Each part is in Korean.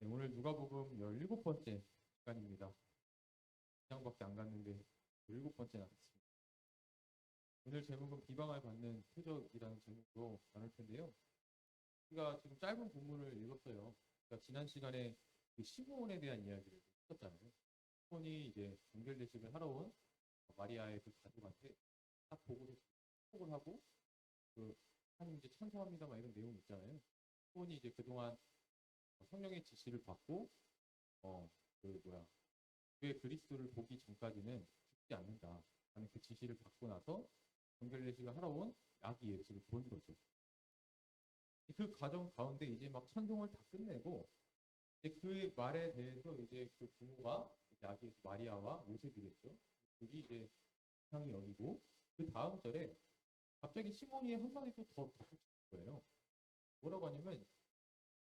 네, 오늘 누가복음 17번째 시간입니다. 장밖에 안 갔는데 17번째 나갔습니다. 오늘 제목은 비방을 받는 표적이라는 제목으로 나눌 텐데요. 우리가 지금 짧은 본문을 읽었어요. 그러니까 지난 시간에 그 시므온에 대한 이야기를 했었잖아요. 시므온이 이제 정결례식을 하러 온 마리아의 그 가족한테 딱 보고서 축복을 하고 그 하나님 이제 천사합니다 막 이런 내용 있잖아요. 시므온이 이제 그동안 성령의 지시를 받고 그 뭐야 왜 그리스도를 보기 전까지는 죽지 않는다 하는 그 지시를 받고 나서 정결례식을 하러 온 아기 예수를 본 거죠. 그 과정 가운데 이제 막 찬송을 다 끝내고 이제 그 말에 대해서 이제 그 부모가 이제 아기 예수 마리아와 요셉이겠죠. 둘이 이제 상이 여기고 그 다음 절에 갑자기 시몬이 한마디 더 덧붙인 거예요. 뭐라고 하냐면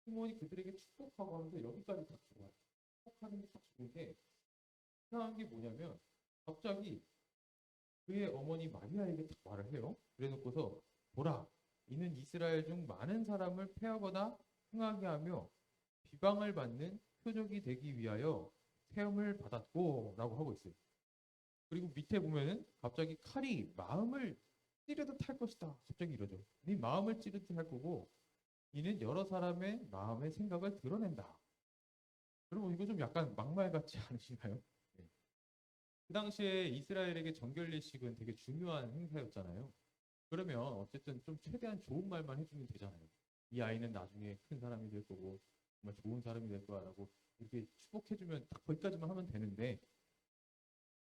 시몬이 그들에게 축복하고 하면서 여기까지 다 죽어요. 축복하는 게 다 죽은데 이상한 게 뭐냐면 갑자기 그의 어머니 마리아에게 딱 말을 해요. 그래놓고서 보라, 이는 이스라엘 중 많은 사람을 패하거나 흥하게 하며 비방을 받는 표적이 되기 위하여 세움을 받았고 라고 하고 있어요. 그리고 밑에 보면은 갑자기 칼이 마음을 찌르듯 할 것이다. 갑자기 이러죠. 네 마음을 찌르듯 할 거고 이는 여러 사람의 마음의 생각을 드러낸다. 여러분 이거 좀 약간 막말 같지 않으신가요? 네. 그 당시에 이스라엘에게 정결례식은 되게 중요한 행사였잖아요. 그러면 어쨌든 좀 최대한 좋은 말만 해주면 되잖아요. 이 아이는 나중에 큰 사람이 될 거고 정말 좋은 사람이 될 거야라고 이렇게 축복해주면 딱 거기까지만 하면 되는데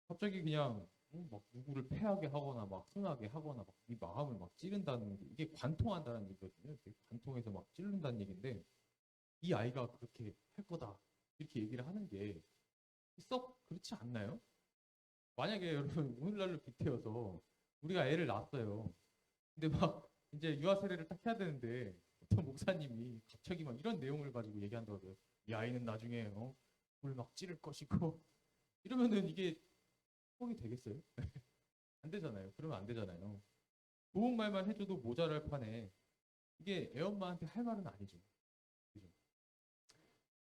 갑자기 그냥 막 누구를 패하게 하거나 막 흥하게 하거나 막 이 마음을 막 찌른다는 게 이게 관통한다는 얘기거든요. 관통해서 막 찌른다는 얘기인데 이 아이가 그렇게 할 거다 이렇게 얘기를 하는 게 썩 그렇지 않나요? 만약에 여러분 오늘날로 빗대어서 우리가 애를 낳았어요. 근데 막 이제 유아 세례를 딱 해야 되는데 어떤 목사님이 갑자기 막 이런 내용을 가지고 얘기한다고요. 이 아이는 나중에 불막 찌를 것이고 이러면은 이게 복이 되겠어요? 안 되잖아요. 그러면 안 되잖아요. 좋은 말만 해줘도 모자랄 판에 이게 애엄마한테 할 말은 아니죠. 그죠?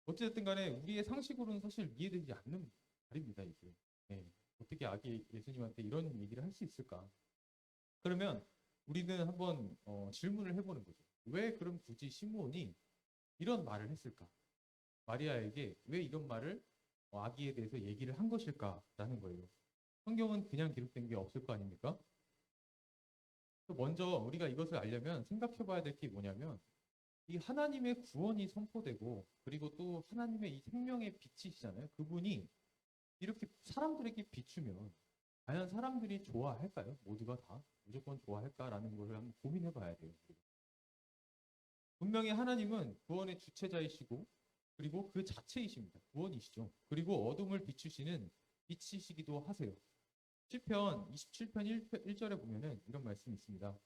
어찌됐든 간에 우리의 상식으로는 사실 이해되지 않는 말입니다, 이게. 네. 어떻게 아기 예수님한테 이런 얘기를 할 수 있을까? 그러면 우리는 한번 질문을 해보는 거죠. 왜 그럼 굳이 시므온이 이런 말을 했을까? 마리아에게 왜 이런 말을 아기에 대해서 얘기를 한 것일까라는 거예요. 성경은 그냥 기록된 게 없을 거 아닙니까? 먼저 우리가 이것을 알려면 생각해 봐야 될 게 뭐냐면 이 하나님의 구원이 선포되고 그리고 또 하나님의 이 생명의 빛이시잖아요. 그분이 이렇게 사람들에게 비추면 과연 사람들이 좋아할까요? 모두가 다 무조건 좋아할까라는 것을 한번 고민해 봐야 돼요. 분명히 하나님은 구원의 주체자이시고 그리고 그 자체이십니다. 구원이시죠. 그리고 어둠을 비추시는 빛이시기도 하세요. 시편 27편 1절에 보면은 이런 말씀이 있습니다.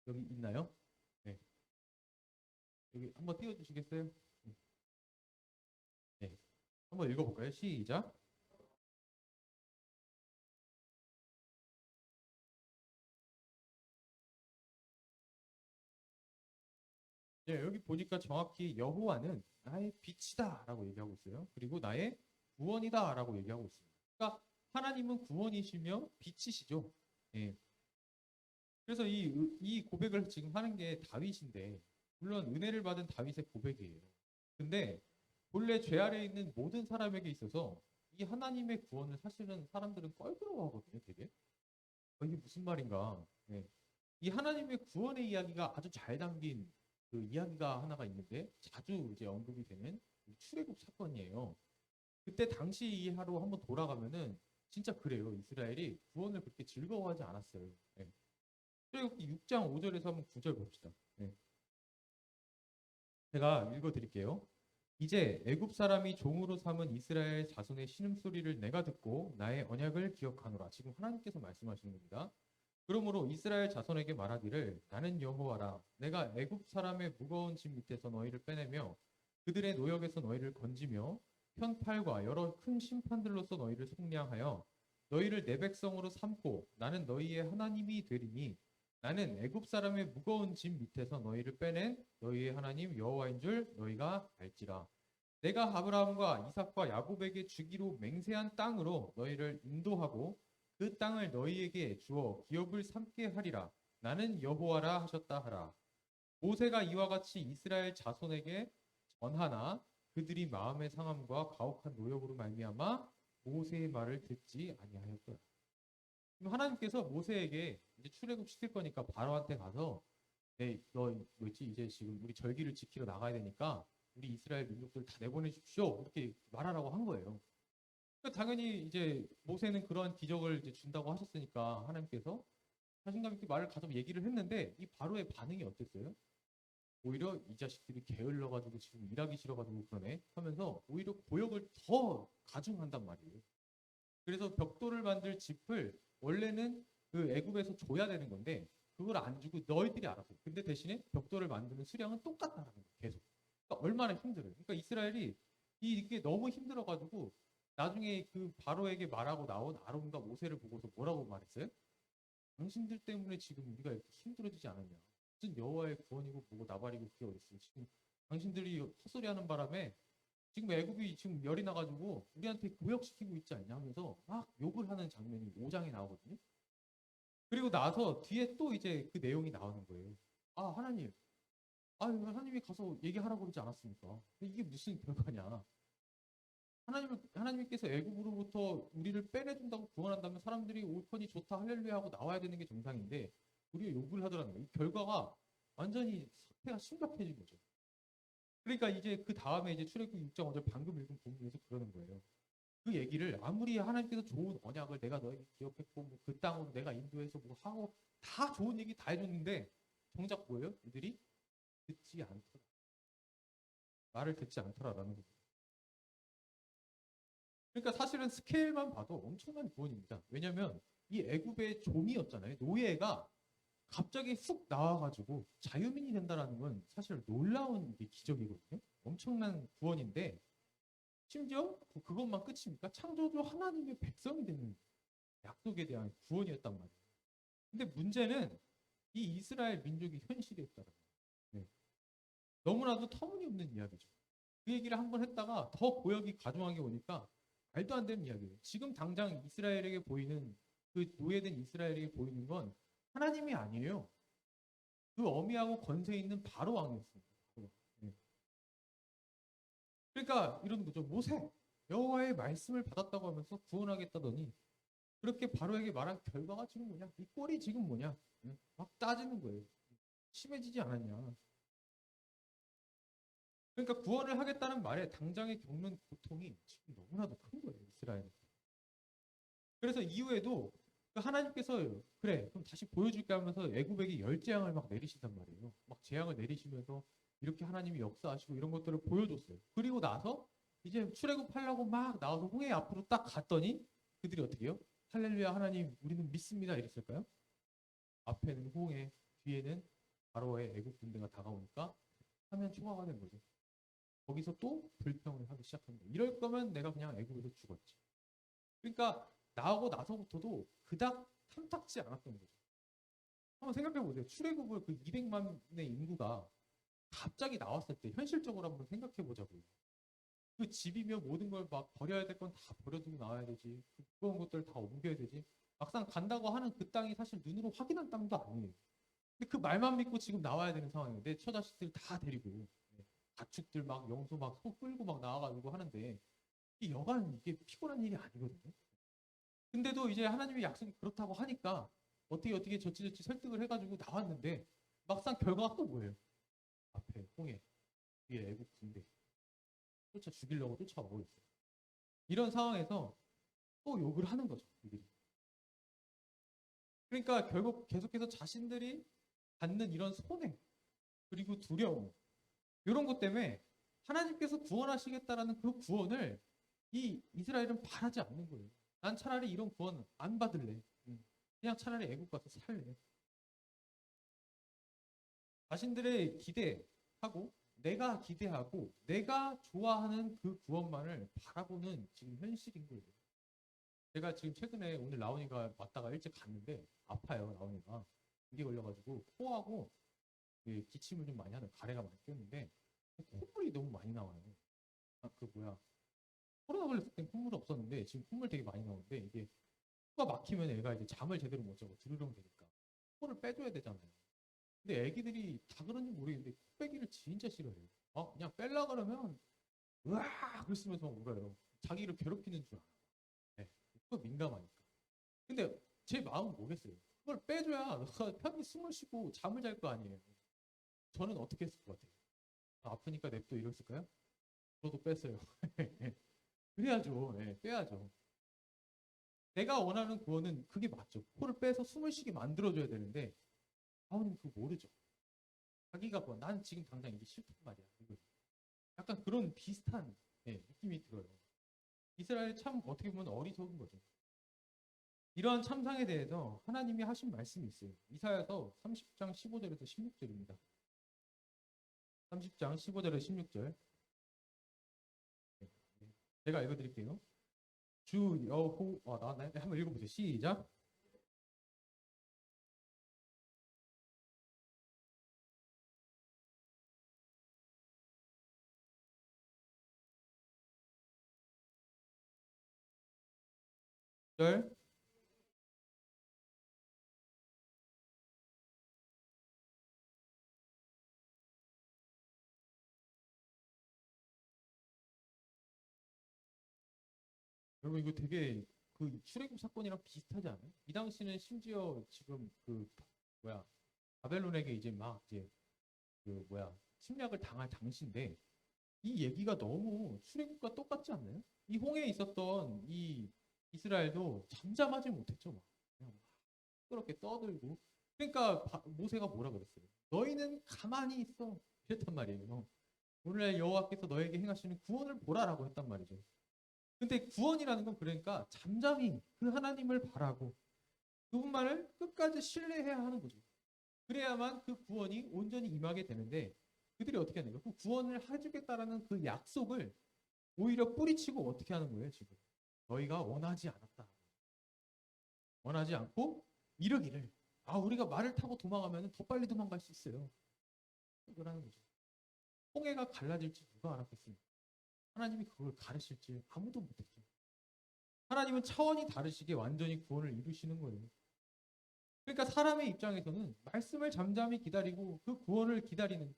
여기 있나요? 네. 여기 한번 띄워주시겠어요? 네. 한번 읽어볼까요? 시작. 네, 여기 보니까 정확히 여호와는 나의 빛이다라고 얘기하고 있어요. 그리고 나의 구원이다라고 얘기하고 있습니다. 그러니까 하나님은 구원이시며 빛이시죠. 예. 그래서 이 고백을 지금 하는 게 다윗인데, 물론 은혜를 받은 다윗의 고백이에요. 근데 본래 죄 아래에 있는 모든 사람에게 있어서 이 하나님의 구원을 사실은 사람들은 껄끄러워하거든요, 되게. 이게 무슨 말인가? 예. 이 하나님의 구원의 이야기가 아주 잘 담긴 그 이야기가 하나가 있는데 자주 이제 언급이 되는 출애굽 사건이에요. 그때 당시 이하로 한번 돌아가면은 진짜 그래요. 이스라엘이 구원을 그렇게 즐거워하지 않았어요. 예. 출애굽기 6장 5절에서 한번 9절 봅시다. 예. 제가 읽어드릴게요. 이제 애굽 사람이 종으로 삼은 이스라엘 자손의 신음소리를 내가 듣고 나의 언약을 기억하노라. 지금 하나님께서 말씀하시는 겁니다. 그러므로 이스라엘 자손에게 말하기를 나는 여호와라. 내가 애굽 사람의 무거운 짐 밑에서 너희를 빼내며 그들의 노역에서 너희를 건지며 편팔과 여러 큰 심판들로서 너희를 속량하여 너희를 내 백성으로 삼고 나는 너희의 하나님이 되리니 나는 애굽 사람의 무거운 짐 밑에서 너희를 빼낸 너희의 하나님 여호와인 줄 너희가 알지라. 내가 아브라함과 이삭과 야곱에게 주기로 맹세한 땅으로 너희를 인도하고 그 땅을 너희에게 주어 기업을 삼게 하리라. 나는 여호와라 하셨다 하라. 모세가 이와 같이 이스라엘 자손에게 전하나 그들이 마음의 상함과 가혹한 노역으로 말미암아 모세의 말을 듣지 아니하였더라. 그럼 하나님께서 모세에게 이제 출애굽 시킬 거니까 바로한테 가서 너 뭐지 이제 지금 우리 절기를 지키러 나가야 되니까 우리 이스라엘 민족들 다 내보내십시오 이렇게 말하라고 한 거예요. 그러니까 당연히 이제 모세는 그런 기적을 이제 준다고 하셨으니까 하나님께서 자신감 있게 말을 가서 얘기를 했는데 이 바로의 반응이 어땠어요? 오히려 이 자식들이 게을러가지고 지금 일하기 싫어가지고 그러네 하면서 오히려 고역을 더 가중한단 말이에요. 그래서 벽돌을 만들 짚을 원래는 그 애굽에서 줘야 되는 건데 그걸 안 주고 너희들이 알아서. 근데 대신에 벽돌을 만드는 수량은 똑같다라는 거예요. 계속. 그러니까 얼마나 힘들어요. 그러니까 이스라엘이 이게 너무 힘들어가지고 나중에 그 바로에게 말하고 나온 아론과 모세를 보고서 뭐라고 말했어요? 당신들 때문에 지금 우리가 이렇게 힘들어지지 않았냐. 무슨 여호와의 구원이고 뭐고 나발이고 그게 어딨어. 지금 당신들이 헛소리하는 바람에 지금 애굽이 지금 열이 나가지고 우리한테 고역시키고 있지 않냐 하면서 막 욕을 하는 장면이 5장에 나오거든요. 그리고 나서 뒤에 또 이제 그 내용이 나오는 거예요. 아 하나님, 하나님이 가서 얘기하라고 그러지 않았습니까? 이게 무슨 결과냐? 하나님께서 애굽으로부터 우리를 빼내준다고 구원한다면 사람들이 옳거니 좋다 할렐루야 하고 나와야 되는 게 정상인데 우리가 욕을 하더라는 거예요. 이 결과가 완전히 사태가 심각해진 거죠. 그러니까 이제 그 다음에 이제 출애굽 6장 어제 방금 읽은 본문에서 그러는 거예요. 그 얘기를 아무리 하나님께서 좋은 언약을 내가 너에게 기억했고 뭐그 땅으로 내가 인도해서 뭐 하고 다 좋은 얘기 다 해줬는데 정작 뭐예요? 이들이 듣지 않더라. 말을 듣지 않더라라는 거죠. 그러니까 사실은 스케일만 봐도 엄청난 구원입니다. 왜냐하면 이 애굽의 종이었잖아요. 노예가 갑자기 훅 나와가지고 자유민이 된다라는 건 사실 놀라운 기적이거든요. 엄청난 구원인데 심지어 그것만 끝입니까? 창조주 하나님의 백성이 되는 약속에 대한 구원이었단 말이에요. 근데 문제는 이 이스라엘 민족이 현실이었다는 거예요. 네. 너무나도 터무니없는 이야기죠. 그 얘기를 한번 했다가 더 고역이 가중하게 오니까 말도 안 되는 이야기예요. 지금 당장 이스라엘에게 보이는 그 노예된 이스라엘에게 보이는 건 하나님이 아니에요. 그 어미하고 권세 있는 바로 왕이었습니다. 네. 그러니까 이런 거죠. 모세 여호와의 말씀을 받았다고 하면서 구원하겠다더니 그렇게 바로에게 말한 결과가 지금 뭐냐? 이 꼴이 지금 뭐냐? 막 따지는 거예요. 심해지지 않았냐? 그러니까 구원을 하겠다는 말에 당장에 겪는 고통이 지금 너무나도 큰 거예요. 이스라엘은. 그래서 이후에도 그 하나님께서 그래 그럼 다시 보여줄게 하면서 애굽에게 열 재앙을 막 내리시단 말이에요. 막 재앙을 내리시면서 이렇게 하나님이 역사하시고 이런 것들을 보여줬어요. 그리고 나서 이제 출애굽하려고 막 나와서 홍해 앞으로 딱 갔더니 그들이 어떻게 해요? 할렐루야 하나님 우리는 믿습니다 이랬을까요? 앞에는 홍해 뒤에는 바로의 애굽 군대가 다가오니까 화면 초과가 된 거죠. 거기서 또 불평을 하기 시작합니다. 이럴 거면 내가 그냥 애굽에서 죽었지. 그러니까 나오고 나서부터도 그닥 탐탁지 않았던 거죠. 한번 생각해 보세요. 출애굽을 그 200만의 인구가 갑자기 나왔을 때 현실적으로 한번 생각해 보자고요. 그 집이며 모든 걸 막 버려야 될 건 다 버려두고 나와야 되지. 그 무거운 것들 다 옮겨야 되지. 막상 간다고 하는 그 땅이 사실 눈으로 확인한 땅도 아니에요. 근데 그 말만 믿고 지금 나와야 되는 상황이에요. 내 처자식들 다 데리고 가축들 막 영소 막 소 끌고 막 나와가지고 하는데 이 여간 이게 피곤한 일이 아니거든요. 근데도 이제 하나님의 약속이 그렇다고 하니까 어떻게 저찌저찌 설득을 해가지고 나왔는데 막상 결과가 또 뭐예요? 앞에 홍해, 뒤에 애국 군대 쫓아 죽이려고 쫓아오고 있어요. 이런 상황에서 또 욕을 하는 거죠. 이들이. 그러니까 결국 계속해서 자신들이 받는 이런 손해 그리고 두려움 이런 것 때문에 하나님께서 구원하시겠다라는 그 구원을 이 이스라엘은 바라지 않는 거예요. 난 차라리 이런 구원 안 받을래. 그냥 차라리 애국 가서 살래. 자신들의 기대하고 내가 기대하고 내가 좋아하는 그 구원만을 바라보는 지금 현실인 거예요. 제가 지금 최근에 오늘 라온이가 왔다가 일찍 갔는데 아파요 라온이가 감기 걸려가지고 코하고 기침을 좀 많이 하는 가래가 많이 꼈는데 콧물이 너무 많이 나와요. 그 뭐야, 코로나 걸렸을 땐 콧물 없었는데 지금 콧물 되게 많이 나오는데 이게 코가 막히면 애가 이제 잠을 제대로 못 자고 드르렁 되니까 코를 빼줘야 되잖아요. 근데 애기들이 다 그런지 모르겠는데 코 빼기를 진짜 싫어해요. 그냥 뺄라 그러면 으아 그러면서 울어요. 자기를 괴롭히는 줄 알아. 네. 코 민감하니까. 근데 제 마음은 뭐겠어요? 그걸 빼줘야 너가 편히 숨을 쉬고 잠을 잘 거 아니에요. 저는 어떻게 했을 것 같아요? 아프니까 냅둬 이랬을까요? 저도 뺐어요. 그래야죠. 네, 빼야죠. 내가 원하는 구원은 그게 맞죠. 코를 빼서 숨을 쉬게 만들어줘야 되는데 아버님 그거 모르죠. 자기가 뭐, 난 지금 당장 이게 싫단 말이야. 약간 그런 비슷한 느낌이 들어요. 이스라엘 참 어떻게 보면 어리석은 거죠. 이러한 참상에 대해서 하나님이 하신 말씀이 있어요. 이사야서 30장 15절에서 16절입니다. 30장 15절에서 16절. 제가 읽어드릴게요. 주 여호 나왔나요? 네, 한번 읽어보세요. 시작. 절. 여러분 이거 되게 그 출애굽 사건이랑 비슷하지 않아요? 이 당시는 심지어 지금 그 뭐야 바벨론에게 이제 막 이제 그 뭐야 침략을 당할 당시인데 이 얘기가 너무 출애굽과 똑같지 않나요? 이 홍해에 있었던 이 이스라엘도 잠잠하지 못했죠. 막. 그냥 막 그렇게 떠들고. 그러니까 모세가 뭐라 그랬어요? 너희는 가만히 있어. 이랬단 말이에요. 오늘날 여호와께서 너에게 행하시는 구원을 보라라고 했단 말이죠. 근데 구원이라는 건 그러니까 잠잠히 그 하나님을 바라고 그분만을 끝까지 신뢰해야 하는 거죠. 그래야만 그 구원이 온전히 임하게 되는데 그들이 어떻게 하는 거예요? 그 구원을 해주겠다라는 그 약속을 오히려 뿌리치고 어떻게 하는 거예요, 지금? 너희가 원하지 않았다. 원하지 않고 이르기를 우리가 말을 타고 도망가면 더 빨리 도망갈 수 있어요. 그러는 거죠. 홍해가 갈라질지 누가 알았겠습니까? 하나님이 그걸 가르실지 아무도 못했죠. 하나님은 차원이 다르시게 완전히 구원을 이루시는 거예요. 그러니까 사람의 입장에서는 말씀을 잠잠히 기다리고 그 구원을 기다리는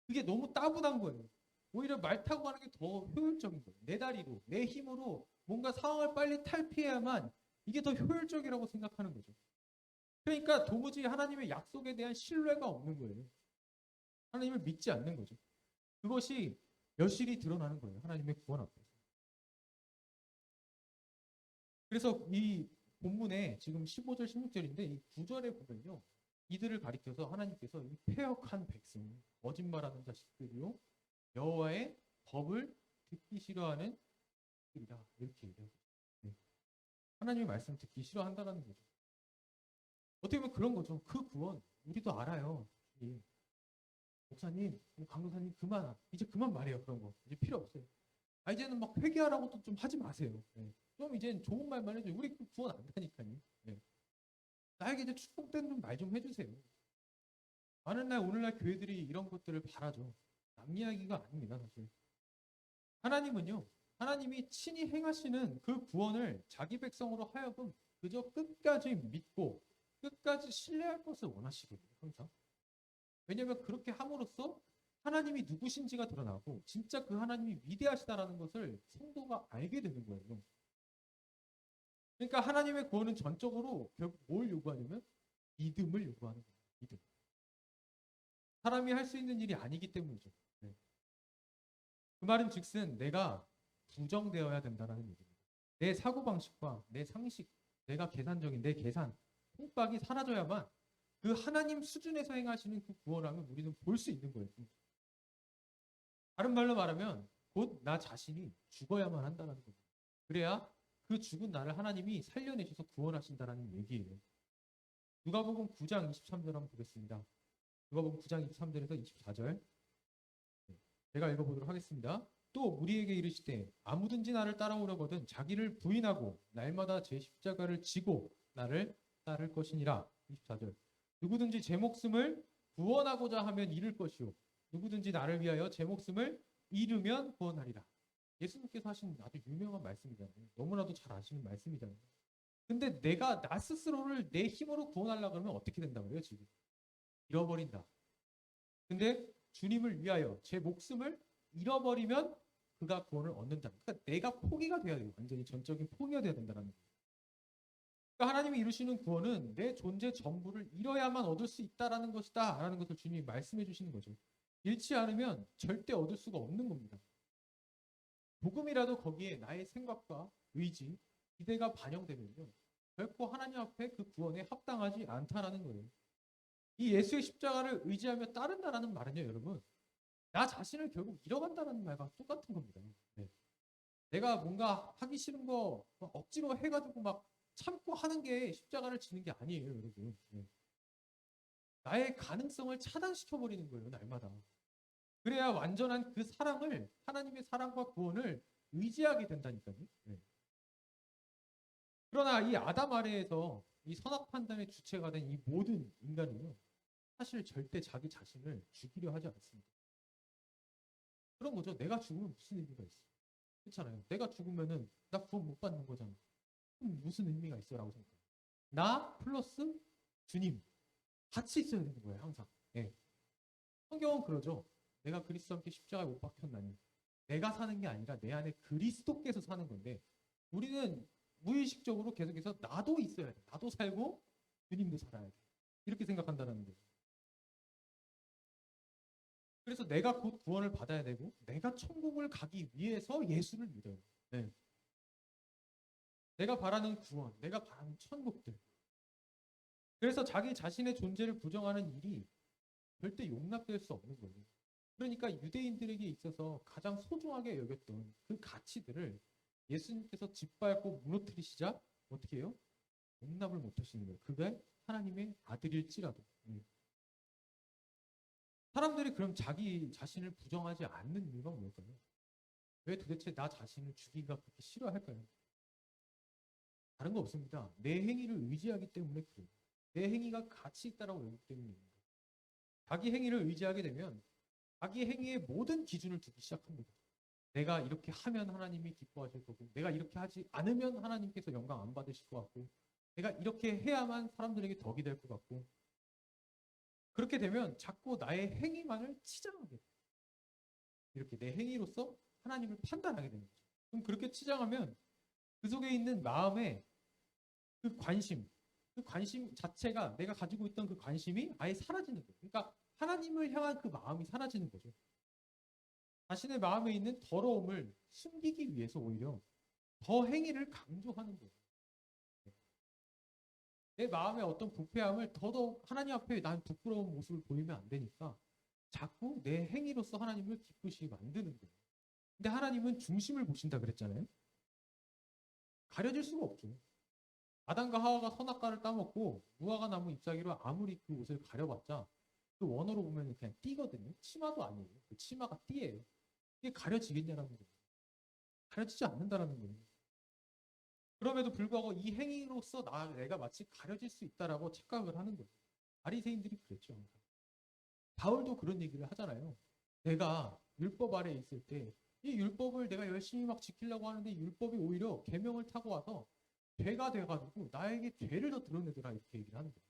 그게 너무 따분한 거예요. 오히려 말 타고 가는 게 더 효율적인 거예요. 내 다리로, 내 힘으로 뭔가 상황을 빨리 탈피해야만 이게 더 효율적이라고 생각하는 거죠. 그러니까 도무지 하나님의 약속에 대한 신뢰가 없는 거예요. 하나님을 믿지 않는 거죠. 그것이 여실히 드러나는 거예요. 하나님의 구원 앞에서. 그래서 이 본문에 지금 15절, 16절인데 이 9절에 보면요. 이들을 가리켜서 하나님께서 이 패역한 백성, 거짓말하는 자식들이요. 여호와의 법을 듣기 싫어하는 자들이다. 이렇게 얘기하고 있어요. 하나님의 말씀 듣기 싫어한다는 거죠. 어떻게 보면 그런 거죠. 그 구원 우리도 알아요. 예. 목사님, 강도사님 이제 그만 말해요. 그런 거 이제 필요 없어요. 이제는 막 회개하라고도 좀 하지 마세요. 좀 이제 좋은 말만 해줘요. 우리 그 구원 안다니까요. 나에게 이제 축복된 말 좀 해주세요. 많은 날 오늘날 교회들이 이런 것들을 바라죠. 남 이야기가 아닙니다, 사실. 하나님은요, 하나님이 친히 행하시는 그 구원을 자기 백성으로 하여금 그저 끝까지 믿고 끝까지 신뢰할 것을 원하시거든요, 항상. 왜냐하면 그렇게 함으로써 하나님이 누구신지가 드러나고 진짜 그 하나님이 위대하시다라는 것을 성도가 알게 되는 거예요. 그러니까 하나님의 구원은 전적으로 결국 뭘 요구하냐면 믿음을 요구하는 거예요. 믿음. 사람이 할 수 있는 일이 아니기 때문이죠. 네. 그 말은 즉슨 내가 부정되어야 된다는 얘기입니다. 내 사고방식과 내 상식, 내가 계산적인 내 계산, 콩박이 사라져야만 그 하나님 수준에서 행하시는 그 구원함을 우리는 볼 수 있는 거예요. 다른 말로 말하면 곧 나 자신이 죽어야만 한다는 겁니다. 그래야 그 죽은 나를 하나님이 살려내셔서 구원하신다는 얘기예요. 누가복음 9장 23절 한번 보겠습니다. 누가복음 9장 23절에서 24절 제가 읽어보도록 하겠습니다. 또 우리에게 이르시되 아무든지 나를 따라오려거든 자기를 부인하고 날마다 제 십자가를 지고 나를 따를 것이니라. 24절 누구든지 제 목숨을 구원하고자 하면 잃을 것이요 누구든지 나를 위하여 제 목숨을 잃으면 구원하리라. 예수님께서 하신 아주 유명한 말씀이잖아요. 너무나도 잘 아시는 말씀이잖아요. 근데 내가 나 스스로를 내 힘으로 구원하려고 그러면 어떻게 된다고 그래요, 지금? 잃어버린다. 근데 주님을 위하여 제 목숨을 잃어버리면 그가 구원을 얻는다. 그러니까 내가 포기가 돼야 돼요. 완전히 전적인 포기가 돼야 된다는 거예요. 그러니까 하나님이 이루시는 구원은 내 존재 전부를 잃어야만 얻을 수 있다라는 것이다 라는 것을 주님이 말씀해 주시는 거죠. 잃지 않으면 절대 얻을 수가 없는 겁니다. 조금이라도 거기에 나의 생각과 의지, 기대가 반영되면요. 결코 하나님 앞에 그 구원에 합당하지 않다라는 거예요. 이 예수의 십자가를 의지하며 따른다라는 말은요, 여러분. 나 자신을 결국 잃어간다는 말과 똑같은 겁니다. 네. 내가 뭔가 하기 싫은 거 억지로 해가지고 막 참고 하는 게 십자가를 지는 게 아니에요, 여러분. 네. 나의 가능성을 차단시켜버리는 거예요, 날마다. 그래야 완전한 그 사랑을, 하나님의 사랑과 구원을 의지하게 된다니까요. 네. 그러나 이 아담 아래에서 이 선악 판단의 주체가 된 이 모든 인간은요, 사실 절대 자기 자신을 죽이려 하지 않습니다. 그런 거죠. 내가 죽으면 무슨 의미가 있어? 그렇잖아요. 내가 죽으면은 나 구원 못 받는 거잖아. 그럼 무슨 의미가 있어라고 생각해요. 나 플러스 주님 같이 있어야 되는 거예요, 항상. 네. 성경은 그러죠. 내가 그리스도와 함께 십자가에 못 박혔나니 내가 사는 게 아니라 내 안에 그리스도께서 사는 건데 우리는 무의식적으로 계속해서 나도 있어야 돼. 나도 살고 주님도 살아야 돼. 이렇게 생각한다는 거예요. 그래서 내가 곧 구원을 받아야 되고 내가 천국을 가기 위해서 예수를 믿어요. 네. 내가 바라는 구원, 내가 바라는 천국들. 그래서 자기 자신의 존재를 부정하는 일이 절대 용납될 수 없는 거예요. 그러니까 유대인들에게 있어서 가장 소중하게 여겼던 그 가치들을 예수님께서 짓밟고 무너뜨리시자 어떻게 해요? 용납을 못하시는 거예요. 그게 하나님의 아들일지라도. 사람들이 그럼 자기 자신을 부정하지 않는 이유가 뭘까요? 왜 도대체 나 자신을 죽이기가 그렇게 싫어할까요? 다른 거 없습니다. 내 행위를 의지하기 때문에 그래요. 내 행위가 가치 있다라고 여기기 때문입니다. 자기 행위를 의지하게 되면 자기 행위의 모든 기준을 두기 시작합니다. 내가 이렇게 하면 하나님이 기뻐하실 거고 내가 이렇게 하지 않으면 하나님께서 영광 안 받으실 것 같고 내가 이렇게 해야만 사람들에게 덕이 될 것 같고 그렇게 되면 자꾸 나의 행위만을 치장하게 돼요. 이렇게 내 행위로서 하나님을 판단하게 되는 거죠. 그럼 그렇게 치장하면 그 속에 있는 마음의 그 관심 자체가 내가 가지고 있던 그 관심이 아예 사라지는 거예요. 그러니까 하나님을 향한 그 마음이 사라지는 거죠. 자신의 마음에 있는 더러움을 숨기기 위해서 오히려 더 행위를 강조하는 거예요. 내 마음의 어떤 부패함을 더더욱 하나님 앞에 난 부끄러운 모습을 보이면 안 되니까 자꾸 내 행위로서 하나님을 기쁘시게 만드는 거예요. 근데 하나님은 중심을 보신다 그랬잖아요. 가려질 수가 없죠. 아담과 하와가 선악과를 따먹고 무화과 나무 잎사귀로 아무리 그 옷을 가려봤자 그 원어로 보면 그냥 띠거든요. 치마도 아니에요. 그 치마가 띠예요. 이게 가려지겠냐라는 거예요. 가려지지 않는다라는 거예요. 그럼에도 불구하고 이 행위로서 내가 마치 가려질 수 있다라고 착각을 하는 거예요. 바리새인들이 그랬죠. 바울도 그런 얘기를 하잖아요. 내가 율법 아래에 있을 때 이 율법을 내가 열심히 막 지키려고 하는데 율법이 오히려 계명을 타고 와서 죄가 돼가지고 나에게 죄를 더 드러내더라 이렇게 얘기를 하는 거예요.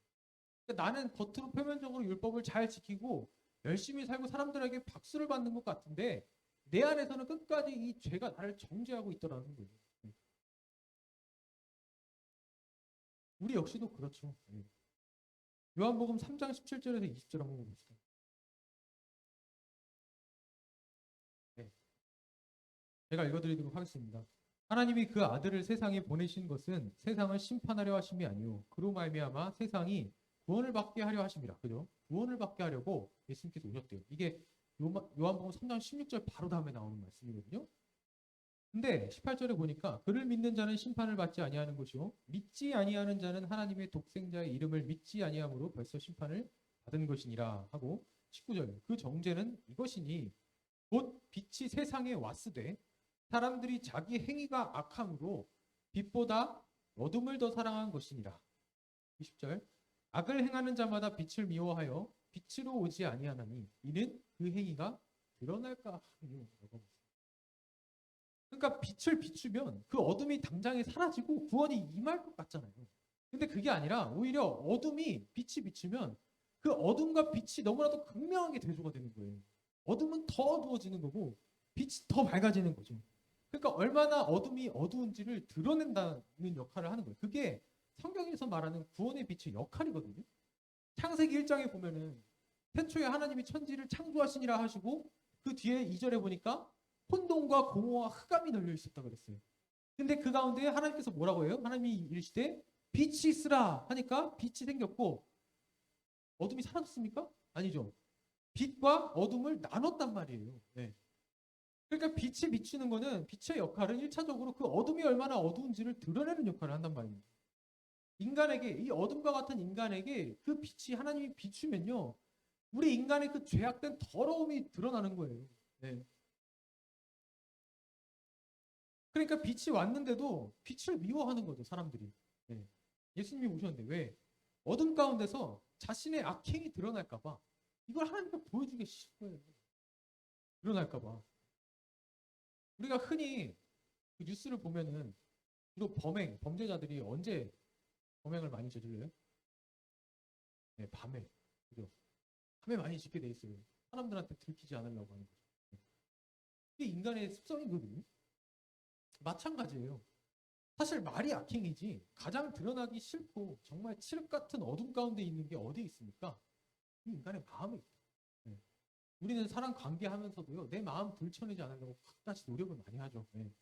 그러니까 나는 겉으로 표면적으로 율법을 잘 지키고 열심히 살고 사람들에게 박수를 받는 것 같은데 내 안에서는 끝까지 이 죄가 나를 정죄하고 있더라는 거예요. 우리 역시도 그렇죠. 요한복음 3장 17절에서 20절 한번 봅시다. 네. 제가 읽어드리도록 하겠습니다. 하나님이 그 아들을 세상에 보내신 것은 세상을 심판하려 하심이 아니요 그로 말미암아 세상이 구원을 받게 하려 하심이라. 그죠? 구원을 받게 하려고 예수님께서 오셨대요. 이게 요한복음 3장 16절 바로 다음에 나오는 말씀이거든요. 근데 18절에 보니까 그를 믿는 자는 심판을 받지 아니하는 것이요 믿지 아니하는 자는 하나님의 독생자의 이름을 믿지 아니함으로 벌써 심판을 받은 것이니라 하고 19절 그 정죄는 이것이니 곧 빛이 세상에 왔으되 사람들이 자기 행위가 악함으로 빛보다 어둠을 더 사랑한 것이니라. 20절 악을 행하는 자마다 빛을 미워하여 빛으로 오지 아니하나니 이는 그 행위가 드러날까 하니요. 그러니까 빛을 비추면 그 어둠이 당장에 사라지고 구원이 임할 것 같잖아요. 근데 그게 아니라 오히려 어둠이 빛이 비추면 그 어둠과 빛이 너무나도 극명하게 대조가 되는 거예요. 어둠은 더 어두워지는 거고 빛이 더 밝아지는 거죠. 그러니까 얼마나 어둠이 어두운지를 드러낸다는 역할을 하는 거예요. 그게 성경에서 말하는 구원의 빛의 역할이거든요. 창세기 1장에 보면은 태초에 하나님이 천지를 창조하시니라 하시고 그 뒤에 2절에 보니까 혼돈과 공허와 흑암이 널려 있었다 그랬어요. 근데 그 가운데 하나님께서 뭐라고 해요? 하나님이 이르시되 빛이 있으라 하니까 빛이 생겼고 어둠이 사라졌습니까? 아니죠. 빛과 어둠을 나눴단 말이에요. 네. 그러니까 빛이 비추는 거는 빛의 역할은 1차적으로 그 어둠이 얼마나 어두운지를 드러내는 역할을 한단 말입니다. 인간에게 이 어둠과 같은 인간에게 그 빛이 하나님이 비추면요. 우리 인간의 그 죄악된 더러움이 드러나는 거예요. 네. 그러니까 빛이 왔는데도 빛을 미워하는 거죠, 사람들이. 네. 예수님이 오셨는데 왜? 어둠 가운데서 자신의 악행이 드러날까봐 이걸 하나님께 보여주기 싫은 거예요. 드러날까봐. 우리가 흔히 그 뉴스를 보면은 주로 범죄자들이 언제 범행을 많이 저질러요? 네, 밤에. 그죠? 밤에 많이 짓게 돼 있어요. 사람들한테 들키지 않으려고 하는 거죠. 이게 인간의 습성이거든요. 마찬가지예요. 사실 말이 악행이지 가장 드러나기 싫고 정말 칠흑 같은 어둠 가운데 있는 게 어디 있습니까? 이 인간의 마음에 있다. 네. 우리는 사람 관계하면서도요. 내 마음 들춰내지 않으려고 끝까지 노력을 많이 하죠. 네.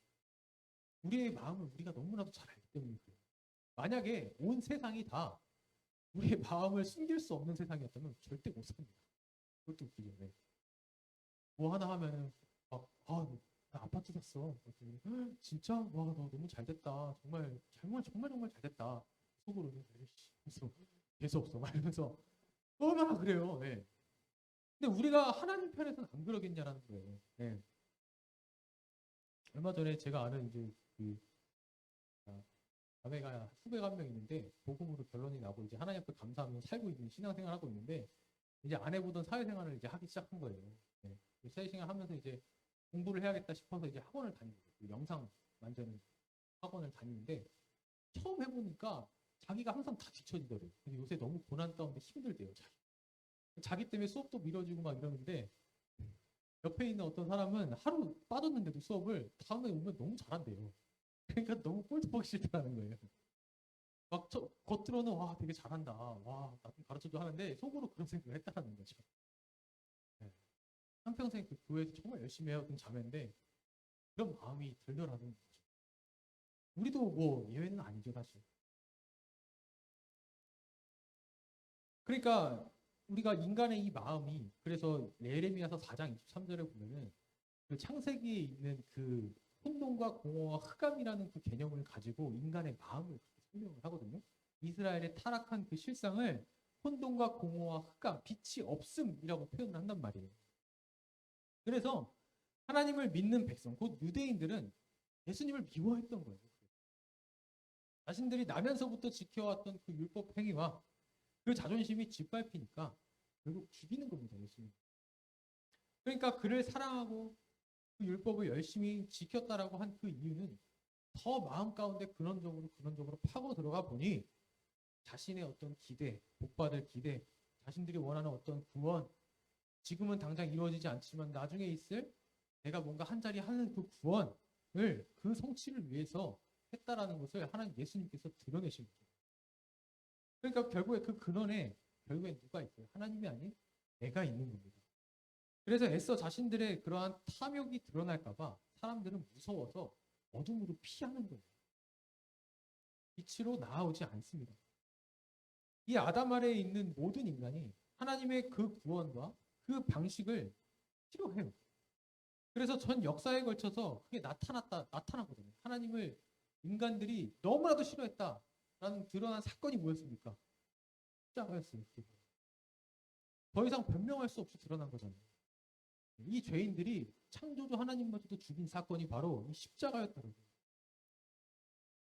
우리의 마음을 우리가 너무나도 잘 알기 때문에 그래요. 만약에 온 세상이 다 우리의 마음을 숨길 수 없는 세상이었다면 절대 못 삽니다. 그것도 웃기죠. 네. 뭐 하나 하면은 막 나 아파트 샀어. 진짜? 와, 너 너무 잘 됐다. 정말 정말 잘 됐다. 속으로는 그래서 재수 없어. 말하면서 얼마나 그래요. 네. 근데 우리가 하나님 편에서는 안 그러겠냐라는 거예요. 네. 얼마 전에 제가 아는 이제 그 자매가 후배가 한 명 있는데 복음으로 결론이 나고 이제 하나님 앞에 감사하며 살고 있는 신앙생활 하고 있는데 이제 안 해보던 사회생활을 이제 하기 시작한 거예요. 네. 사회생활 하면서 이제 공부를 해야겠다 싶어서 이제 학원을 다니고 그 영상 만드는 학원을 다니는데 처음 해보니까 자기가 항상 다 뒤처지더래요. 근데 요새 너무 고난 가운데 힘들대요. 자기 때문에 수업도 미뤄지고 막 이러는데 옆에 있는 어떤 사람은 하루 빠졌는데도 수업을 다음에 오면 너무 잘한대요. 그러니까 너무 꼴도 보기 싫다는 거예요. 막 겉으로는 와 되게 잘한다. 와 나 좀 가르쳐줘 하는데 속으로 그런 생각을 했다는 거죠. 네. 한평생 그 교회에서 정말 열심히 해왔던 자매인데 그런 마음이 들더라는 거죠. 우리도 뭐 예외는 아니죠 사실. 그러니까 우리가 인간의 이 마음이 그래서 예레미야서 4장 23절에 보면은 그 창세기에 있는 그 혼돈과 공허와 흑암이라는 그 개념을 가지고 인간의 마음을 그렇게 설명을 하거든요. 이스라엘의 타락한 그 실상을 혼돈과 공허와 흑암, 빛이 없음이라고 표현을 한단 말이에요. 그래서 하나님을 믿는 백성, 곧 유대인들은 예수님을 미워했던 거예요. 자신들이 나면서부터 지켜왔던 그 율법 행위와 그 자존심이 짓밟히니까 결국 죽이는 겁니다, 예수님. 그러니까 그를 사랑하고 그 율법을 열심히 지켰다라고 한 그 이유는 더 마음 가운데 근원적으로 파고 들어가 보니 자신의 어떤 기대, 복받을 기대, 자신들이 원하는 어떤 구원, 지금은 당장 이루어지지 않지만 나중에 있을 내가 뭔가 한 자리 하는 그 구원을 그 성취를 위해서 했다라는 것을 하나님 예수님께서 드러내신 거예요. 그러니까 결국에 그 근원에 결국에 누가 있어요? 하나님이 아닌 내가 있는 겁니다. 그래서 애써 자신들의 그러한 탐욕이 드러날까봐 사람들은 무서워서 어둠으로 피하는 거예요. 빛으로 나아오지 않습니다. 이 아담 아래에 있는 모든 인간이 하나님의 그 구원과 그 방식을 싫어해요. 그래서 전 역사에 걸쳐서 그게 나타나거든요. 하나님을 인간들이 너무나도 싫어했다라는 드러난 사건이 뭐였습니까? 십자가였어요. 더 이상 변명할 수 없이 드러난 거잖아요. 이 죄인들이 창조주 하나님마저도 죽인 사건이 바로 이 십자가였다는 거예요.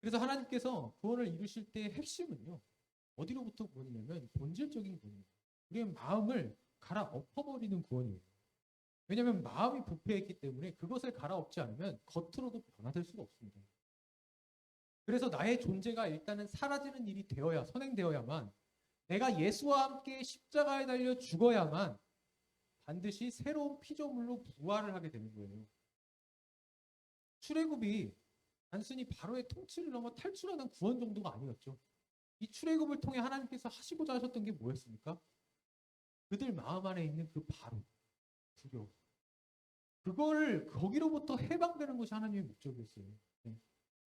그래서 하나님께서 구원을 이루실 때의 핵심은요. 어디로부터 구원이냐면 본질적인 구원이에요. 우리의 마음을 갈아 엎어버리는 구원이에요. 왜냐하면 마음이 부패했기 때문에 그것을 갈아엎지 않으면 겉으로도 변화될 수가 없습니다. 그래서 나의 존재가 일단은 사라지는 일이 되어야 선행되어야만 내가 예수와 함께 십자가에 달려 죽어야만 반드시 새로운 피조물로 부활을 하게 되는 거예요. 출애굽이 단순히 바로의 통치를 넘어 탈출하는 구원 정도가 아니었죠. 이 출애굽을 통해 하나님께서 하시고자 하셨던 게 뭐였습니까? 그들 마음 안에 있는 그 바로 두려움. 그거를 거기로부터 해방되는 것이 하나님의 목적이었어요. 네.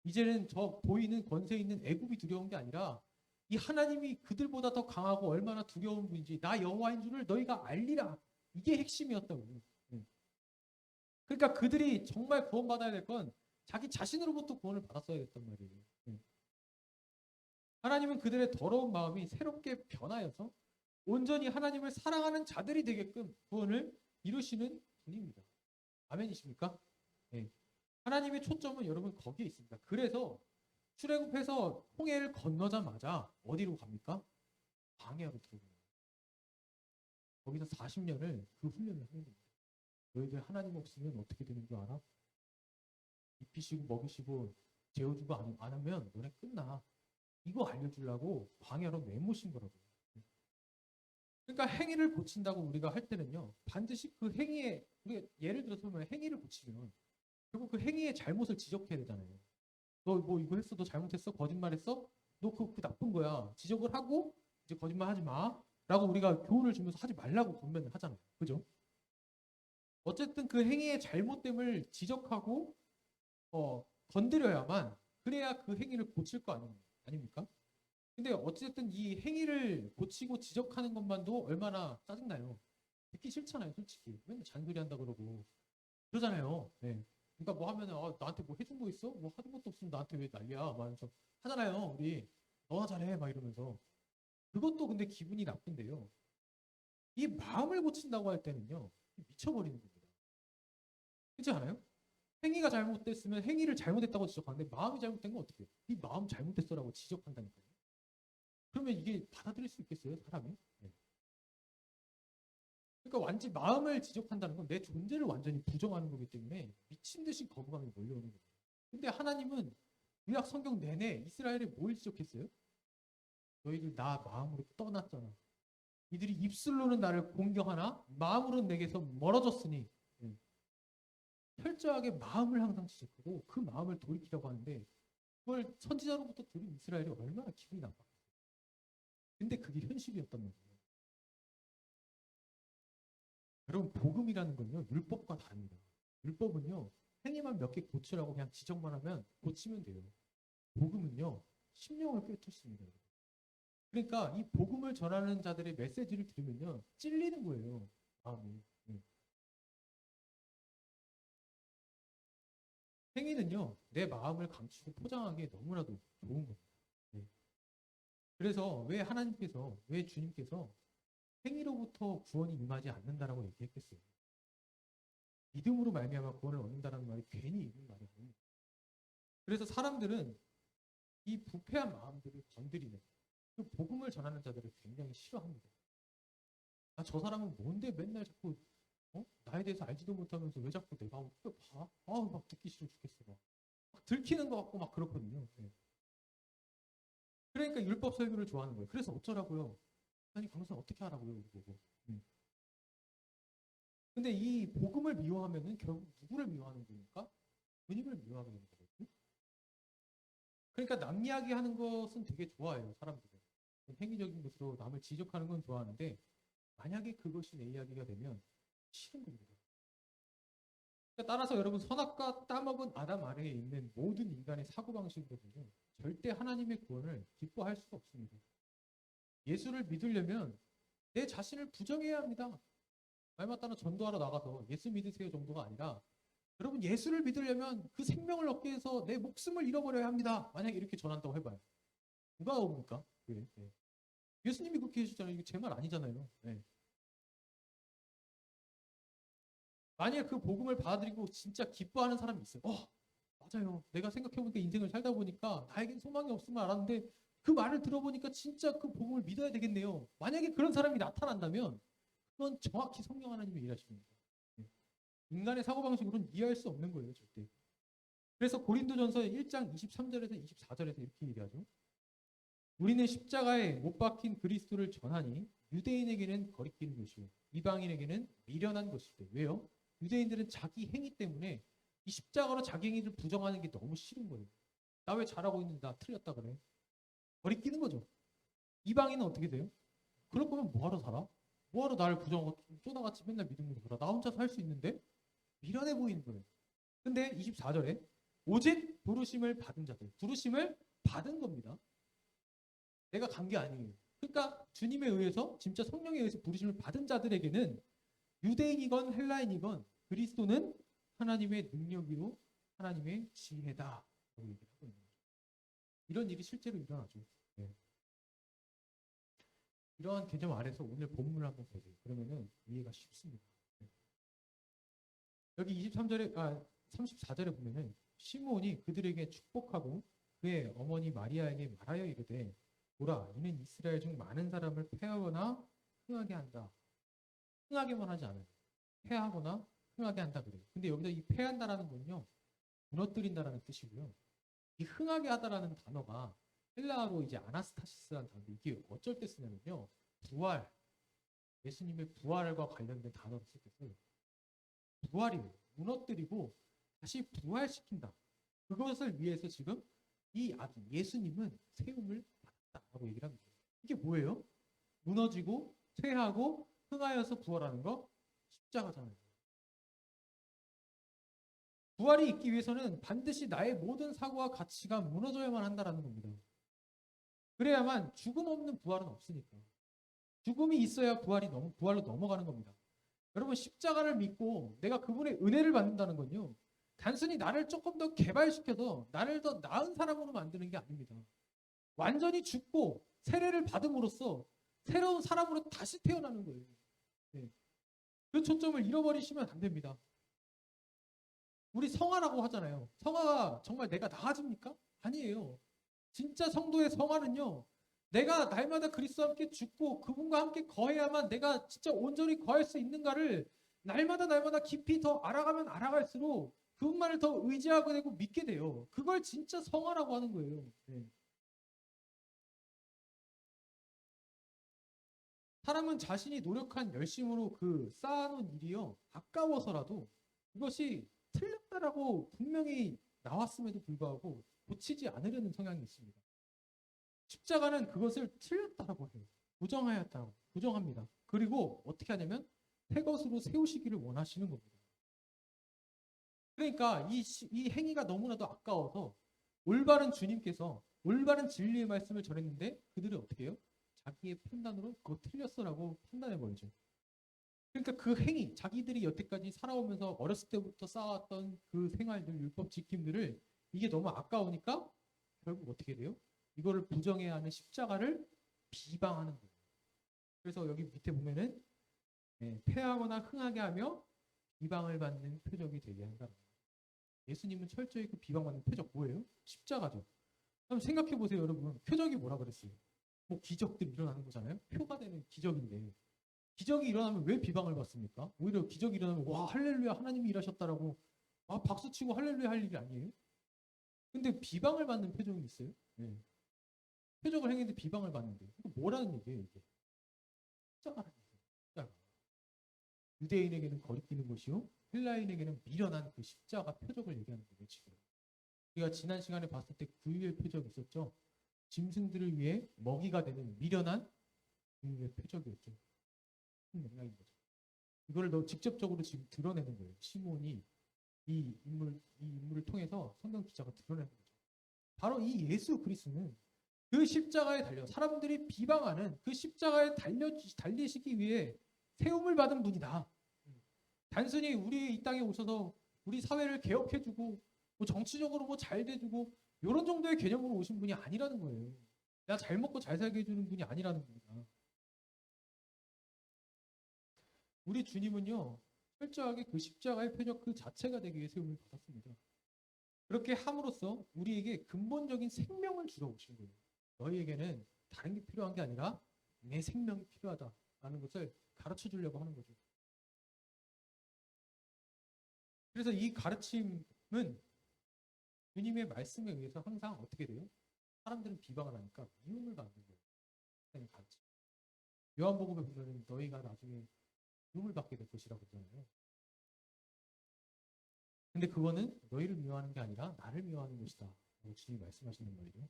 이제는 저 보이는 권세 있는 애굽이 두려운 게 아니라 이 하나님이 그들보다 더 강하고 얼마나 두려운 분인지 나 여호와인 줄을 너희가 알리라. 이게 핵심이었다고요. 네. 그러니까 그들이 정말 구원받아야 될 건 자기 자신으로부터 구원을 받았어야 했단 말이에요. 네. 하나님은 그들의 더러운 마음이 새롭게 변하여서 온전히 하나님을 사랑하는 자들이 되게끔 구원을 이루시는 분입니다. 아멘이십니까? 네. 하나님의 초점은 여러분 거기에 있습니다. 그래서 출애굽해서 홍해를 건너자마자 어디로 갑니까? 광야로 들어갑니다. 거기서 40년을 그 훈련을 하는 겁니다. 너희들 하나님 없으면 어떻게 되는 줄 알아? 입히시고 먹이시고 재워주고 안 하면 너네 끝나. 이거 알려주려고 광야로 내모신 거라고요. 그러니까 행위를 고친다고 우리가 할 때는요. 반드시 그 행위에 우리가 예를 들어서 행위를 고치면 결국 그 행위의 잘못을 지적해야 되잖아요. 너 뭐 이거 했어? 너 잘못했어? 거짓말했어? 너 그거 나쁜 거야. 지적을 하고 이제 거짓말 하지 마. 라고 우리가 교훈을 주면서 하지 말라고 권면을 하잖아요. 그죠? 어쨌든 그 행위의 잘못됨을 지적하고 건드려야만 그래야 그 행위를 고칠 거 아닙니까? 근데 어쨌든 이 행위를 고치고 지적하는 것만도 얼마나 짜증나요. 듣기 싫잖아요, 솔직히. 맨날 잔소리 한다 그러고. 그러잖아요. 네. 그러니까 뭐 하면은 나한테 뭐 해준 거 있어? 뭐 하는 것도 없으면 나한테 왜 난리야? 막 이러면서 하잖아요. 우리 너나 잘해 막 이러면서. 그것도 근데 기분이 나쁜데요. 이 마음을 고친다고 할 때는요. 미쳐버리는 겁니다. 그렇지 않아요? 행위가 잘못됐으면 행위를 잘못했다고 지적하는데 마음이 잘못된 건 어떻게 해요? 네 마음 잘못됐어라고 지적한다니까요. 그러면 이게 받아들일 수 있겠어요, 사람이? 네. 그러니까 완전 마음을 지적한다는 건 내 존재를 완전히 부정하는 거기 때문에 미친 듯이 거부감이 몰려오는 거예요. 근데 하나님은 구약 성경 내내 이스라엘에 뭘 지적했어요? 너희들 나 마음으로 떠났잖아. 이들이 입술로는 나를 공경하나 마음으로는 내게서 멀어졌으니. 철저하게 마음을 항상 지적하고 그 마음을 돌이키려고 하는데 그걸 선지자로부터 들은 이스라엘이 얼마나 기분이 나빴겠어요. 근데 그게 현실이었단 말이에요. 여러분 복음이라는 건요 율법과 다릅니다. 율법은요 행위만 몇 개 고치라고 그냥 지적만 하면 고치면 돼요. 복음은요 심령을 꿰뚫습니다. 그러니까 이 복음을 전하는 자들의 메시지를 들으면요 찔리는 거예요. 마음이. 행위는요 내 마음을 감추고 포장하기에 너무나도 좋은 겁니다. 네. 그래서 왜 주님께서 행위로부터 구원이 임하지 않는다라고 얘기했겠어요. 믿음으로 말미암아 구원을 얻는다라는 말이 괜히 있는 말이 아닙니다. 그래서 사람들은 이 부패한 마음들을 건드리는 그 복음을 전하는 자들을 굉장히 싫어합니다. 저 사람은 뭔데 맨날 자꾸 나에 대해서 알지도 못하면서 왜 자꾸 내가 봐? 막 듣기 싫어 죽겠어. 막 들키는 것 같고 막 그렇거든요. 네. 그러니까 율법 설교를 좋아하는 거예요. 그래서 어쩌라고요? 아니 강사 어떻게 하라고요? 이거. 근데 이 복음을 미워하면은 결국 누구를 미워하는 겁니까? 주님을 미워하게 되는 거거든요. 그러니까 남 이야기하는 것은 되게 좋아해요, 사람들은. 행위적인 것으로 남을 지적하는 건 좋아하는데 만약에 그것이 내 이야기가 되면 싫은 겁니다. 그러니까 따라서 여러분 선악과 따먹은 아담 아래에 있는 모든 인간의 사고방식으로는요. 절대 하나님의 구원을 기뻐할 수가 없습니다. 예수를 믿으려면 내 자신을 부정해야 합니다. 말 맞다나 전도하러 나가서 예수 믿으세요 정도가 아니라 여러분 예수를 믿으려면 그 생명을 얻기 위해서 내 목숨을 잃어버려야 합니다. 만약에 이렇게 전한다고 해봐요. 누가 옵니까? 네. 예수님이 그렇게 해주잖아요. 이게 제 말 아니잖아요. 네. 만약에 그 복음을 받아들이고 진짜 기뻐하는 사람이 있어요. 맞아요. 내가 생각해보니까 인생을 살다 보니까 나에겐 소망이 없음을 알았는데 그 말을 들어보니까 진짜 그 복음을 믿어야 되겠네요. 만약에 그런 사람이 나타난다면 그건 정확히 성령 하나님이 일하시는 겁니다. 인간의 사고방식으로는 이해할 수 없는 거예요, 절대. 그래서 고린도전서 1장 23절에서 24절에서 이렇게 얘기하죠. 우리는 십자가에 못 박힌 그리스도를 전하니 유대인에게는 거리끼는 것이요 이방인에게는 미련한 것이대. 왜요? 유대인들은 자기 행위 때문에 이 십자가로 자기 행위를 부정하는 게 너무 싫은 거예요. 나 왜 잘하고 있는데 나 틀렸다 그래? 거리끼는 거죠. 이방인은 어떻게 돼요? 그럴 거면 뭐하러 살아? 뭐하러 나를 부정하고 쪼다같이 맨날 믿음으로 살아? 나 혼자 살 수 있는데? 미련해 보이는 거예요. 근데 24절에 오직 부르심을 받은 자들, 부르심을 받은 겁니다. 내가 간 게 아니에요. 그러니까 주님에 의해서 진짜 성령에 의해서 부르심을 받은 자들에게는 유대인이건 헬라인이건 그리스도는 하나님의 능력이요 하나님의 지혜다 라고 얘기를 하고 있는 거죠. 이런 일이 실제로 일어나죠. 네. 이러한 개념 아래서 오늘 본문을 한번 보세요. 그러면은 이해가 쉽습니다. 네. 여기 34절에 보면은 시므온이 그들에게 축복하고 그의 어머니 마리아에게 말하여 이르되 보라 이는 이스라엘 중 많은 사람을 패하거나 흥하게 한다. 흥하게만 하지 않아요. 패하거나 흥하게 한다 그래요. 근데 여기서 이 패한다라는 건요. 무너뜨린다라는 뜻이고요. 이 흥하게 하다라는 단어가 헬라어로 이제 아나스타시스라는 단어인데 이게 어쩔 때 쓰냐면요. 부활, 예수님의 부활과 관련된 단어를 쓸 때 써요. 부활이에요. 무너뜨리고 다시 부활시킨다. 그것을 위해서 지금 이 아기 예수님은 세움을 받았다라고 얘기를 합니다. 이게 뭐예요? 무너지고 쇠하고 흥하여서 부활하는 거 십자가잖아요. 부활이 있기 위해서는 반드시 나의 모든 사고와 가치가 무너져야만 한다라는 겁니다. 그래야만 죽음 없는 부활은 없으니까. 죽음이 있어야 부활로 넘어가는 겁니다. 여러분 십자가를 믿고 내가 그분의 은혜를 받는다는 건요. 단순히 나를 조금 더 개발시켜서 나를 더 나은 사람으로 만드는 게 아닙니다. 완전히 죽고 세례를 받음으로써 새로운 사람으로 다시 태어나는 거예요. 네. 그 초점을 잃어버리시면 안 됩니다. 우리 성화라고 하잖아요. 성화가 정말 내가 나아집니까? 아니에요. 진짜 성도의 성화는요. 내가 날마다 그리스도와 함께 죽고 그분과 함께 거해야만 내가 진짜 온전히 거할 수 있는가를 날마다 깊이 더 알아가면 알아갈수록 그분만을 더 의지하게 되고 믿게 돼요. 그걸 진짜 성화라고 하는 거예요. 네. 사람은 자신이 노력한 열심으로 그 쌓아놓은 일이요. 아까워서라도 이것이 틀렸다라고 분명히 나왔음에도 불구하고 고치지 않으려는 성향이 있습니다. 십자가는 그것을 틀렸다라고 해요. 부정하였다고 부정합니다. 그리고 어떻게 하냐면 새 것으로 세우시기를 원하시는 겁니다. 그러니까 이 행위가 너무나도 아까워서 올바른 주님께서 올바른 진리의 말씀을 전했는데 그들은 어떻게 해요? 자기의 판단으로 그거 틀렸어라고 판단해버리죠. 그러니까 그 행위, 자기들이 여태까지 살아오면서 어렸을 때부터 쌓아왔던 그 생활들, 율법 지킴들을 이게 너무 아까우니까 결국 어떻게 돼요? 이거를 부정해야 하는 십자가를 비방하는 거예요. 그래서 여기 밑에 보면은 패하거나 흥하게 하며 비방을 받는 표적이 되게 한다. 예수님은 철저히 그 비방받는 표적 뭐예요? 십자가죠. 한번 생각해 보세요, 여러분. 표적이 뭐라 그랬어요? 뭐 기적들 일어나는 거잖아요. 표가 되는 기적인데 기적이 일어나면 왜 비방을 받습니까? 오히려 기적이 일어나면 와 할렐루야 하나님이 일하셨다라고 박수치고 할렐루야 할 일이 아니에요? 근데 비방을 받는 표적이 있어요? 네. 표적을 행했는데 비방을 받는데 이거 뭐라는 얘기예요 이게? 십자가라는 얘기예요. 십자가. 유대인에게는 거리끼는 것이요 헬라인에게는 미련한 그 십자가 표적을 얘기하는 거예요 지금. 우리가 지난 시간에 봤을 때 구유의 표적이 있었죠. 짐승들을 위해 먹이가 되는 미련한 구유의 표적이었죠. 맥락인 거죠. 이거를 너 직접적으로 지금 드러내는 거예요. 시몬이 이 인물을 통해서 성경 기자가 드러내는 거죠. 바로 이 예수 그리스도는 그 십자가에 달려 사람들이 비방하는 그 십자가에 달리시기 위해 세움을 받은 분이다. 단순히 우리 이 땅에 오셔서 우리 사회를 개혁해주고 뭐 정치적으로 뭐 잘 돼주고 이런 정도의 개념으로 오신 분이 아니라는 거예요. 내가 잘 먹고 잘 살게 해주는 분이 아니라는 겁니다. 우리 주님은요 철저하게 그 십자가의 표적 그 자체가 되기 위해 세움을 받았습니다. 그렇게 함으로써 우리에게 근본적인 생명을 주러 오신 거예요. 너희에게는 다른 게 필요한 게 아니라 내 생명이 필요하다라는 것을 가르쳐 주려고 하는 거죠. 그래서 이 가르침은 주님의 말씀에 의해서 항상 어떻게 돼요? 사람들은 비방을 하니까 미움을 받는 거예요. 하나님의 가르침. 요한복음에 보면 너희가 나중에 미움을 받게 될 것이라고 그러잖아요. 근데 그거는 너희를 미워하는 게 아니라 나를 미워하는 것이다. 라고 주님이 말씀하시는 거예요.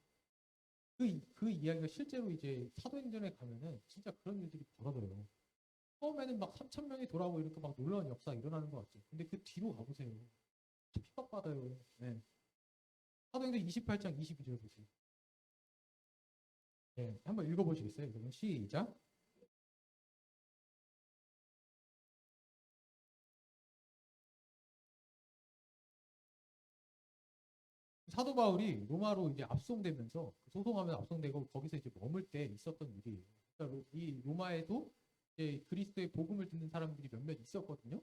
그 이야기가 실제로 이제 사도행전에 가면은 진짜 그런 일들이 벌어져요. 처음에는 막 3천 명이 돌아오고 이렇게 막 놀라운 역사가 일어나는 것 같죠. 근데 그 뒤로 가보세요. 핍박받아요. 네. 사도행전 28장 22절 보세요. 네, 한번 읽어보시겠어요? 그러면 시작. 사도 바울이 로마로 이제 압송되면서 소송하면 압송되고 거기서 이제 머물 때 있었던 일이에요. 그러니까 이 로마에도 이제 그리스도의 복음을 듣는 사람들이 몇몇 있었거든요.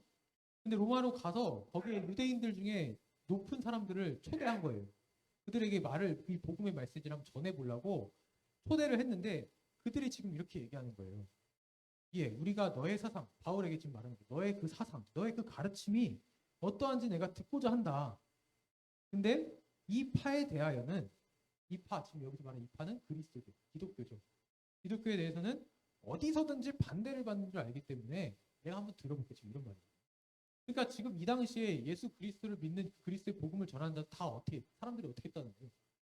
근데 로마로 가서 거기에 유대인들 중에 높은 사람들을 초대한 거예요. 그들에게 말을 이 복음의 메시지를 한번 전해보려고 초대를 했는데 그들이 지금 이렇게 얘기하는 거예요. 예, 우리가 너의 사상, 바울에게 지금 말하는 거예요. 너의 그 사상, 너의 그 가르침이 어떠한지 내가 듣고자 한다. 근데 이 파에 대하여는 이 파, 지금 여기서 말하는 이 파는 그리스도죠. 기독교죠. 기독교에 대해서는 어디서든지 반대를 받는 줄 알기 때문에 내가 한번 들어볼게 지금 이런 말이에요. 그러니까 지금 이 당시에 예수 그리스도를 믿는 그리스도의 복음을 전하는 자 다 어떻게 사람들이 어떻게 했다는 거예요?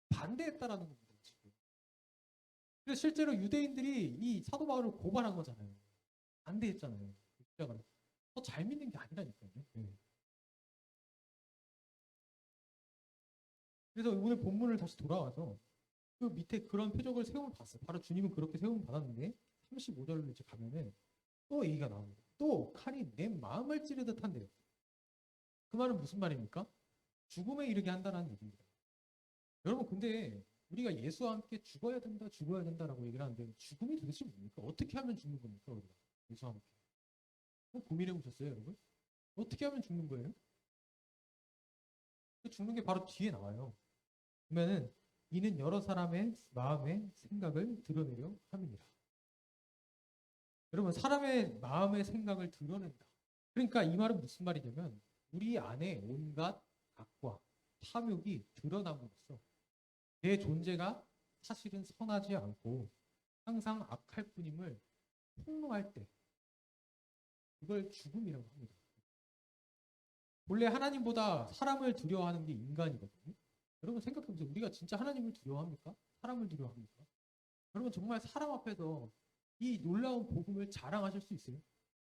반대했다라는 겁니다. 지금. 그래서 실제로 유대인들이 이 사도 바울을 고발한 거잖아요. 반대했잖아요. 더 잘 믿는 게 아니라니까요. 네. 그래서 오늘 본문을 다시 돌아와서 그 밑에 그런 표적을 세움을 봤어요. 바로 주님은 그렇게 세움을 받았는데 35절로 이제 가면은 또 얘기가 나옵니다. 또 칼이 내 마음을 찌르듯 한데요. 그 말은 무슨 말입니까? 죽음에 이르게 한다는 얘기입니다. 여러분 근데 우리가 예수와 함께 죽어야 된다, 죽어야 된다라고 얘기를 하는데 죽음이 도대체 뭡니까? 어떻게 하면 죽는 겁니까? 우리가 예수와 함께. 고민해 보셨어요, 여러분? 어떻게 하면 죽는 거예요? 그 죽는 게 바로 뒤에 나와요. 그러면은 이는 여러 사람의 마음의 생각을 드러내려 함이니라. 여러분 사람의 마음의 생각을 드러낸다. 그러니까 이 말은 무슨 말이냐면 우리 안에 온갖 악과 탐욕이 드러남으로써 내 존재가 사실은 선하지 않고 항상 악할 뿐임을 폭로할 때 그걸 죽음이라고 합니다. 원래 하나님보다 사람을 두려워하는 게 인간이거든요. 여러분 생각해보세요. 우리가 진짜 하나님을 두려워합니까? 사람을 두려워합니까? 여러분 정말 사람 앞에서 이 놀라운 복음을 자랑하실 수 있어요?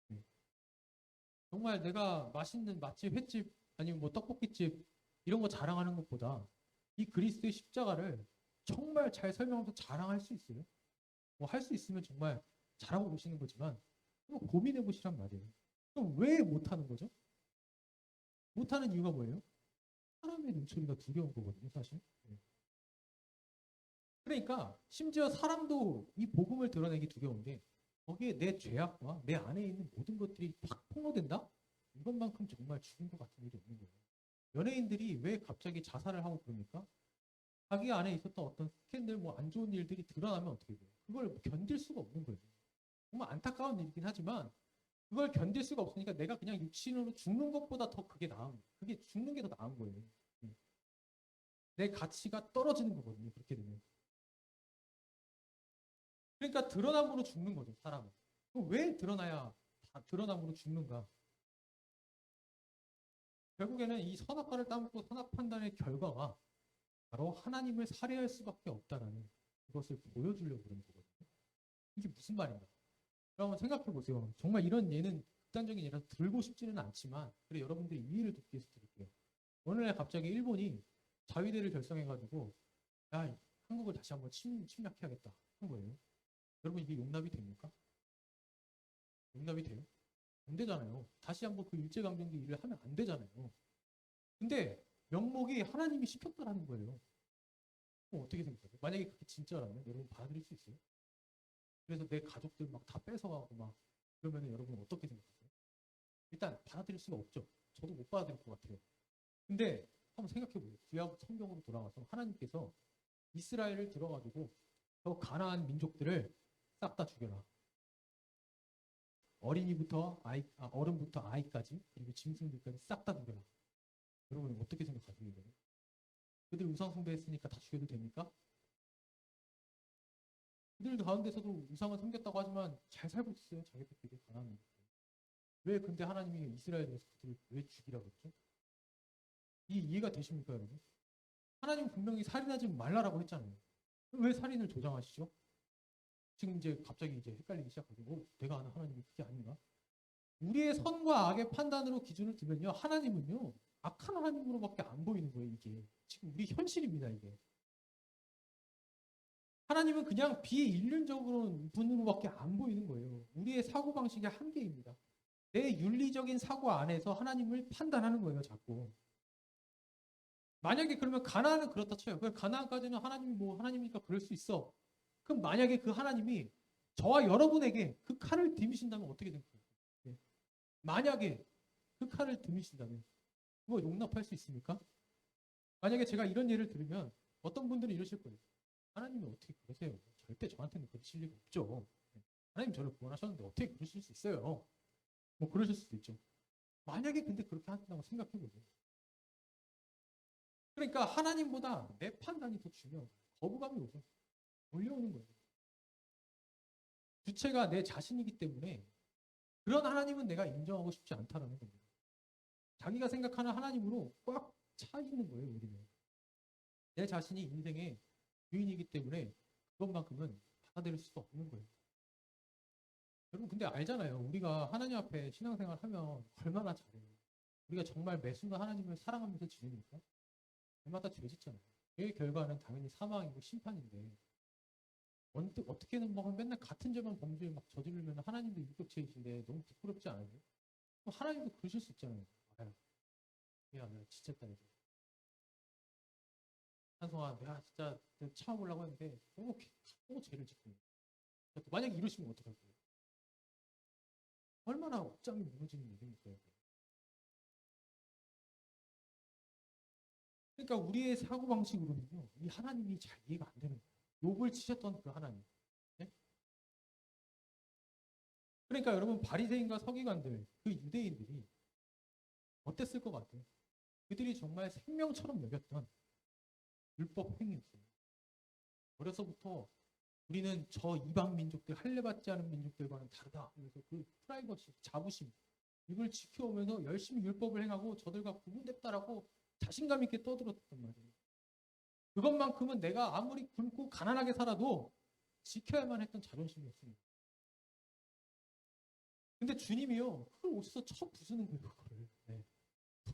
네. 정말 내가 맛있는 맛집, 횟집 아니면 뭐 떡볶이집 이런 거 자랑하는 것보다 이 그리스도의 십자가를 정말 잘 설명하면서 자랑할 수 있어요? 뭐 할 수 있으면 정말 잘하고 계시는 거지만 한번 고민해 보시란 말이에요. 그럼 왜 못하는 거죠? 못하는 이유가 뭐예요? 사람의 눈초리가 두려운 거거든요, 사실. 네. 그러니까 심지어 사람도 이 복음을 드러내기 두려운데 거기에 내 죄악과 내 안에 있는 모든 것들이 확 폭로된다? 이것만큼 정말 죽은 것 같은 일이 없는 거예요. 연예인들이 왜 갑자기 자살을 하고 그럽니까? 자기 안에 있었던 어떤 스캔들, 뭐 안 좋은 일들이 드러나면 어떻게 돼요? 그걸 견딜 수가 없는 거예요. 정말 안타까운 일이긴 하지만 그걸 견딜 수가 없으니까 내가 그냥 육신으로 죽는 것보다 더 그게 나은, 그게 죽는 게 더 나은 거예요. 내 가치가 떨어지는 거거든요. 그렇게 되면. 그러니까 드러남으로 죽는 거죠, 사람은. 그럼 왜 드러나야 드러남으로 죽는가? 결국에는 이 선악과를 따먹고 선악 판단의 결과가 바로 하나님을 살해할 수밖에 없다라는 그것을 보여주려고 그러는 거거든요. 이게 무슨 말인가? 그럼 생각해 보세요. 정말 이런 예는 극단적인 예라서 들고 싶지는 않지만 그래 여러분들이 이해를 돕기 위해서 드릴게요. 어느 날 갑자기 일본이 자위대를 결성해가지고 야 한국을 다시 한번 침략해야겠다 한 거예요. 여러분 이게 용납이 됩니까? 용납이 돼요? 안 되잖아요. 다시 한번 그 일제강점기 일을 하면 안 되잖아요. 근데 명목이 하나님이 시켰다라는 거예요. 그럼 어떻게 생각해요? 만약에 그게 진짜라면 여러분 받아들일 수 있어요? 그래서 내 가족들 막 다 뺏어가고 막 그러면 여러분 어떻게 생각하세요? 일단 받아들일 수가 없죠. 저도 못 받아들일 것 같아요. 근데 한번 생각해보세요. 구약 성경으로 돌아가서 하나님께서 이스라엘을 들어가지고 저 가나안 민족들을 싹 다 죽여라. 어린이부터 어른부터 아이까지 그리고 짐승들까지 싹 다 죽여라. 여러분 어떻게 생각하세요? 이거? 그들 우상 숭배했으니까 다 죽여도 됩니까? 그들 가운데서도 우상을 섬겼다고 하지만 잘 살고 있어요. 자기들끼리 가난한. 왜 근데 하나님이 이스라엘에서 그들을 왜 죽이라고 했죠? 이 이해가 되십니까, 여러분? 하나님 분명히 살인하지 말라라고 했잖아요. 왜 살인을 조장하시죠? 지금 이제 갑자기 이제 헷갈리기 시작하고 내가 아는 하나님이 그게 아닌가? 우리의 선과 악의 판단으로 기준을 두면요, 하나님은요 악한 하나님으로밖에 안 보이는 거예요. 이게 지금 우리 현실입니다. 이게 하나님은 그냥 비인륜적으로 분으로밖에 안 보이는 거예요. 우리의 사고 방식의 한계입니다. 내 윤리적인 사고 안에서 하나님을 판단하는 거예요. 자꾸. 만약에 그러면 가나안은 그렇다 쳐요. 그 가나안까지는 하나님이 뭐 하나님이니까 그럴 수 있어. 그럼 만약에 그 하나님이 저와 여러분에게 그 칼을 들이신다면 어떻게 될까요? 네. 만약에 그 칼을 들이신다면 그거 용납할 수 있습니까? 만약에 제가 이런 예를 들으면 어떤 분들은 이러실 거예요. 하나님이 어떻게 그러세요? 절대 저한테는 그러실 리가 없죠. 네. 하나님 저를 구원하셨는데 어떻게 그러실 수 있어요? 뭐 그러실 수도 있죠. 만약에 근데 그렇게 한다고 생각해보세요. 그러니까 하나님보다 내 판단이 더 중요한 거예요. 거부감이 오죠. 몰려오는 거예요. 주체가 내 자신이기 때문에 그런 하나님은 내가 인정하고 싶지 않다라는 겁니다. 자기가 생각하는 하나님으로 꽉 차 있는 거예요, 우리는. 내 자신이 인생의 주인이기 때문에 그것만큼은 받아들일 수가 없는 거예요. 여러분 근데 알잖아요. 우리가 하나님 앞에 신앙생활 하면 얼마나 잘해요. 우리가 정말 매 순간 하나님을 사랑하면서 지내니까 날마다 죄짓잖아요. 그 결과는 당연히 사망이고 심판인데 어떻게는 뭐 맨날 같은 죄만 범죄 막 저지르면 하나님도 율법체이신데 너무 부끄럽지 않아요? 하나님도 그러실 수 있잖아요. 아유, 야, 내가 지쳤다 이제. 한송아, 내가 진짜 참아보려고 했는데 너무 죄를 짓고 있네. 만약에 이러시면 어떡할 거예요? 얼마나 억장이 무너지는 일입니까? 그러니까 우리의 사고방식으로는요, 이 하나님이 잘 이해가 안 되는 거예요. 욥을 치셨던 그 하나님. 네? 그러니까 여러분 바리새인과 서기관들, 그 유대인들이 어땠을 것 같아요? 그들이 정말 생명처럼 여겼던 율법 행위였어요. 어려서부터 우리는 저 이방 민족들, 할례받지 않은 민족들과는 다르다. 그래서 그 프라이버시, 자부심, 이걸 지켜오면서 열심히 율법을 행하고 저들과 구분됐다라고 자신감 있게 떠들었단 말이에요. 그것만큼은 내가 아무리 굶고 가난하게 살아도 지켜야만 했던 자존심이었습니다. 근데 주님이요, 그걸 옷에서 쳐 부수는 거예요, 그거를. 네.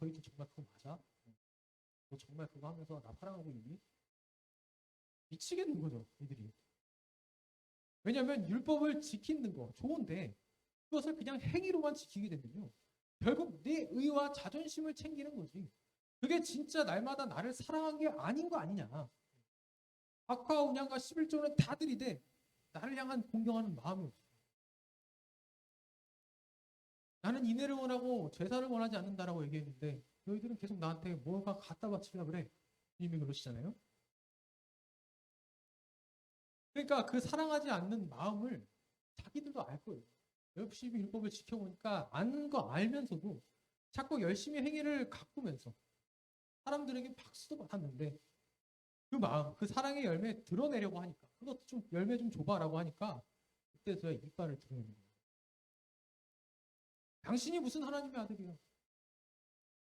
너희도 정말 그거 맞아? 너 정말 그거 하면서 나 사랑하고 있니? 미치겠는 거죠, 이들이. 왜냐하면 율법을 지키는 거 좋은데 그것을 그냥 행위로만 지키게 되면요. 결국 내 의와 자존심을 챙기는 거지. 그게 진짜 날마다 나를 사랑한 게 아닌 거 아니냐. 악과 운양과 11조는 다 들이대 나를 향한 공경하는 마음이 없어. 나는 인애를 원하고 제사를 원하지 않는다라고 얘기했는데 너희들은 계속 나한테 뭐가 갖다 바치려고 그래. 주님이 그러시잖아요. 그러니까 그 사랑하지 않는 마음을 자기들도 알 거예요. 열심히 율법을 지켜보니까 아는 거 알면서도 자꾸 열심히 행위를 가꾸면서 사람들에게 박수도 받았는데 그 마음, 그 사랑의 열매 드러내려고 하니까 그것도 좀 열매 좀 줘봐라고 하니까 그때서야 이빨을 드러내는 거예요. 당신이 무슨 하나님의 아들이야.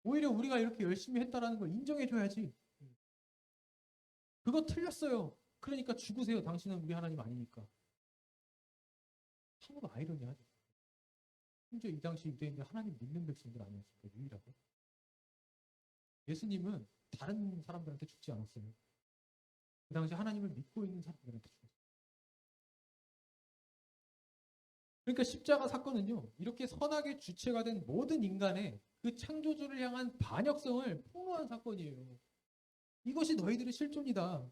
오히려 우리가 이렇게 열심히 했다라는 걸 인정해줘야지. 그거 틀렸어요. 그러니까 죽으세요. 당신은 우리 하나님 아니니까. 참으로 아이러니하죠. 심지어 이 당시 유대인들 하나님 믿는 백성들 아니었습니까? 유일하게. 예수님은 다른 사람들한테 죽지 않았어요. 그 당시 하나님을 믿고 있는 사람들한테 죽었어요. 그러니까 십자가 사건은요. 이렇게 선악의 주체가 된 모든 인간의 그 창조주를 향한 반역성을 폭로한 사건이에요. 이것이 너희들의 실존이다.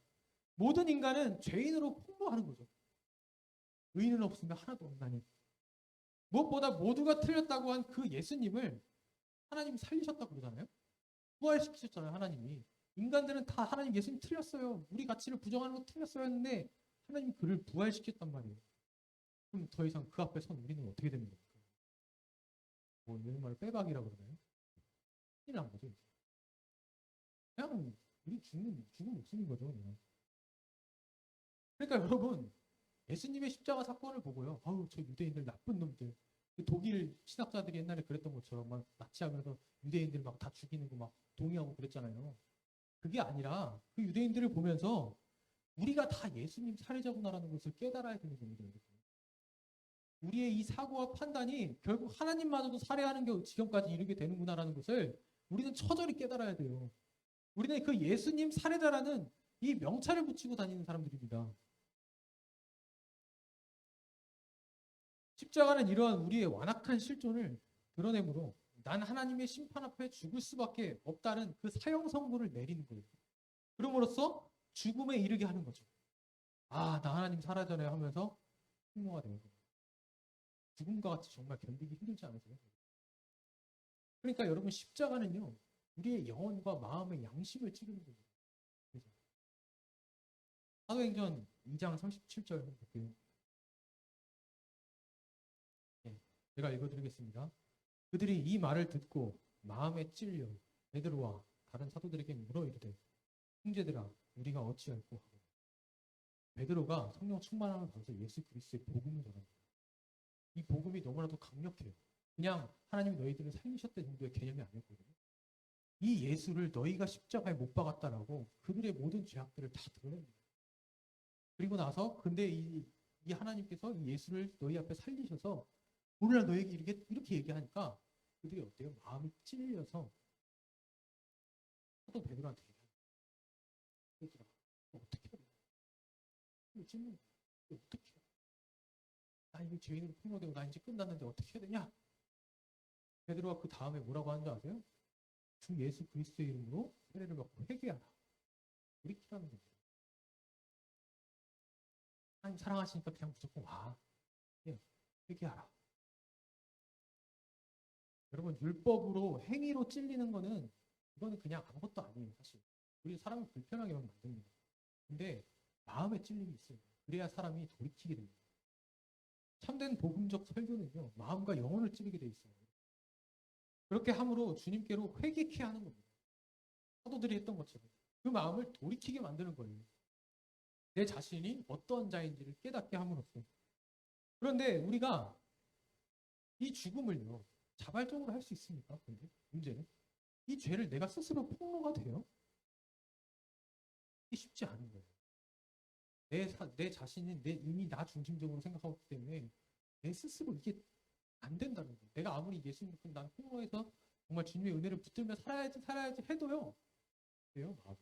모든 인간은 죄인으로 폭로하는 거죠. 의인은 없으면 하나도 없나니. 무엇보다 모두가 틀렸다고 한 그 예수님을 하나님이 살리셨다고 그러잖아요. 부활시키셨잖아요. 하나님이. 인간들은 다 하나님 예수님 틀렸어요. 우리 가치를 부정하는 거 틀렸어요 했는데 하나님이 그를 부활시켰단 말이에요. 그럼 더 이상 그 앞에 선 우리는 어떻게 되는 겁니까? 뭐 요즘 말로 빼박이라 그러나요? 큰일 난 거죠. 이제. 그냥 우리 죽은 목숨인 거죠. 그냥. 그러니까 여러분 예수님의 십자가 사건을 보고요. 아우 저 유대인들 나쁜 놈들. 그 독일 신학자들이 옛날에 그랬던 것처럼 막 나치하면서 유대인들 막 다 죽이는 거 막 동의하고 그랬잖아요. 그게 아니라 그 유대인들을 보면서 우리가 다 예수님 살해자구나라는 것을 깨달아야 되는 겁니다. 우리의 이 사고와 판단이 결국 하나님마저도 살해하는 지경까지 이르게 되는구나라는 것을 우리는 처절히 깨달아야 돼요. 우리는 그 예수님 살해자라는 이 명찰을 붙이고 다니는 사람들입니다. 십자가는 이러한 우리의 완악한 실존을 드러내므로 난 하나님의 심판 앞에 죽을 수밖에 없다는 그 사형 선고를 내리는 거예요. 그럼으로써 죽음에 이르게 하는 거죠. 아, 나 하나님 살아전에 하면서 승모가 되는 거예요. 죽음과 같이 정말 견디기 힘들지 않으세요? 그러니까 여러분 십자가는요. 우리의 영혼과 마음의 양심을 찌르는 겁니다. 그죠? 사도행전 2장 37절 한번 볼게요. 네, 제가 읽어드리겠습니다. 그들이 이 말을 듣고 마음에 찔려 베드로와 다른 사도들에게 물어 이르되 형제들아 우리가 어찌할꼬 하고 베드로가 성령 충만함을 받아서 예수 그리스도의 복음을 전합니다. 이 복음이 너무나도 강력해요. 그냥 하나님이 너희들을 살리셨다 정도의 개념이 아니었거든요. 이 예수를 너희가 십자가에 못 박았다라고 그들의 모든 죄악들을 다 드러냅니다. 그리고 나서 근데 이 하나님께서 이 예수를 너희 앞에 살리셔서 오늘날 너희에게 이렇게 얘기하니까 그들이 어때요? 마음이 찔려서 사도 베드로한테 얘기합니다. 어떻게 해야 돼? 이거 찔리는 거야. 어떻게 해야 돼? 나 이거 죄인으로 폭로되고 나 이제 끝났는데 어떻게 해야 되냐? 베드로가 그 다음에 뭐라고 하는 줄 아세요? 주 예수 그리스도의 이름으로 세례를 받고 회개하라. 우리키라는 겁니다. 하나님 사랑하시니까 그냥 무조건 와. 예, 회개하라. 여러분 율법으로 행위로 찔리는 거는 이거는 그냥 아무것도 아니에요. 사실 우리 사람을 불편하게만 만듭니다. 근데 마음에 찔림이 있어요. 그래야 사람이 돌이키게 됩니다. 참된 복음적 설교는요. 마음과 영혼을 찌르게 돼 있어요. 그렇게 함으로 주님께로 회개케 하는 겁니다. 사도들이 했던 것처럼 그 마음을 돌이키게 만드는 거예요. 내 자신이 어떤 자인지를 깨닫게 함으로써. 그런데 우리가 이 죽음을요. 자발적으로 할 수 있습니까? 근데 문제는 이 죄를 내가 스스로 폭로가 돼요? 이게 쉽지 않은 거예요. 내 자신은 이미 나 중심적으로 생각하기 때문에 내 스스로 이게 안 된다는 거예요. 내가 아무리 예수님 믿고 난 폭로해서 정말 주님의 은혜를 붙들며 살아야지 해도요. 돼요, 마음이.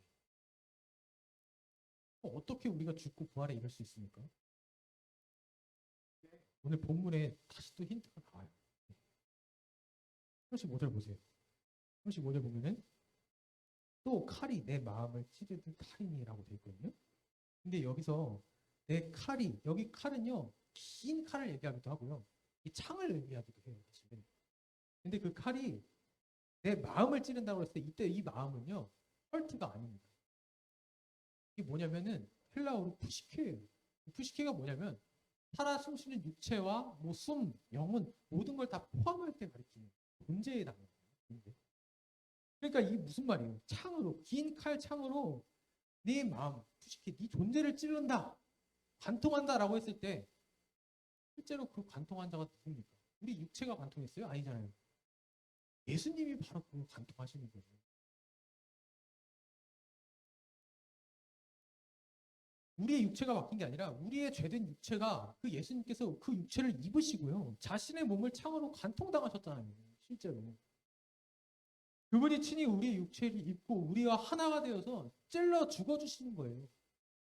어떻게 우리가 죽고 부활에 이룰 수 있습니까? 오늘 본문에 다시 또 힌트가 나와요. 35절 보세요. 35절 보면은 또 칼이 내 마음을 찌르듯 칼이니라고 되어 있거든요. 근데 여기서 내 칼이 여기 칼은요 긴 칼을 얘기하기도 하고요 이 창을 의미하기도 해요. 사실은. 근데 그 칼이 내 마음을 찌른다고 했을 때 이때 이 마음은요 헐트가 아닙니다. 이게 뭐냐면은 헬라어로 푸시케예요. 푸시케가 뭐냐면 살아 숨쉬는 육체와 뭐 숨, 영혼 모든 걸 다 포함할 때 가리키는 존재의 단어예요. 그러니까 이게 무슨 말이에요? 창으로 긴 칼 창으로 네 마음, 푸시케, 네 존재를 찌른다, 관통한다라고 했을 때 실제로 그 관통한 자가 누굽니까? 우리 육체가 관통했어요? 아니잖아요. 예수님이 바로 그걸 관통하시는 거예요. 우리의 육체가 바뀐 게 아니라 우리의 죄된 육체가 그 예수님께서 그 육체를 입으시고요. 자신의 몸을 창으로 관통당하셨잖아요. 실제로. 그분이 친히 우리의 육체를 입고 우리와 하나가 되어서 찔러 죽어주시는 거예요.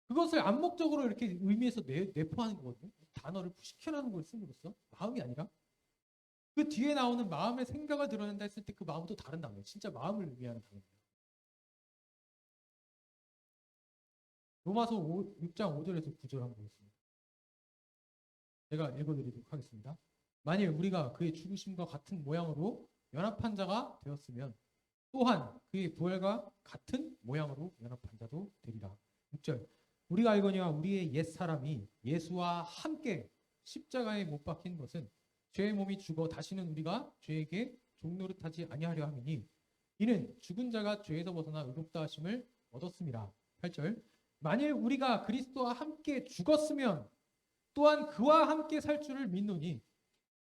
그것을 암묵적으로 이렇게 의미해서 내포하는 거거든요. 단어를 푸시케라는 걸 씀으로써 마음이 아니라 그 뒤에 나오는 마음의 생각을 드러낸다 했을 때 그 마음은 또 다른 단어예요. 진짜 마음을 의미하는 단어입니다. 로마서 6장 5절에서 9절 한번 보겠습니다. 제가 읽어드리도록 하겠습니다. 만일 우리가 그의 죽으심과 같은 모양으로 연합한 자가 되었으면 또한 그의 부활과 같은 모양으로 연합한 자도 되리라. 6절 우리가 알거니와 우리의 옛사람이 예수와 함께 십자가에 못 박힌 것은 죄의 몸이 죽어 다시는 우리가 죄에게 종노릇하지 아니하려 함이니 이는 죽은 자가 죄에서 벗어나 의롭다 하심을 얻었습니다. 8절. 만일 우리가 그리스도와 함께 죽었으면 또한 그와 함께 살 줄을 믿노니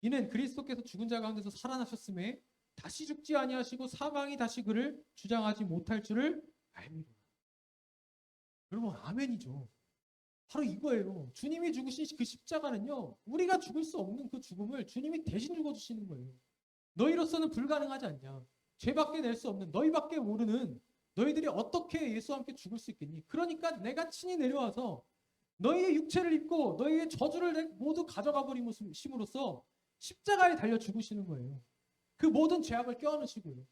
이는 그리스도께서 죽은 자 가운데서 살아나셨음에 다시 죽지 아니하시고 사망이 다시 그를 주장하지 못할 줄을 알미라. 여러분 아멘이죠. 바로 이거예요. 주님이 죽으신 그 십자가는요. 우리가 죽을 수 없는 그 죽음을 주님이 대신 죽어주시는 거예요. 너희로서는 불가능하지 않냐. 죄밖에 낼 수 없는 너희밖에 모르는 너희들이 어떻게 예수와 함께 죽을 수 있겠니? 그러니까 내가 친히 내려와서 너희의 육체를 입고 너희의 저주를 모두 가져가 버림으로써 십자가에 달려 죽으시는 거예요. 그 모든 죄악을 껴안으시고요.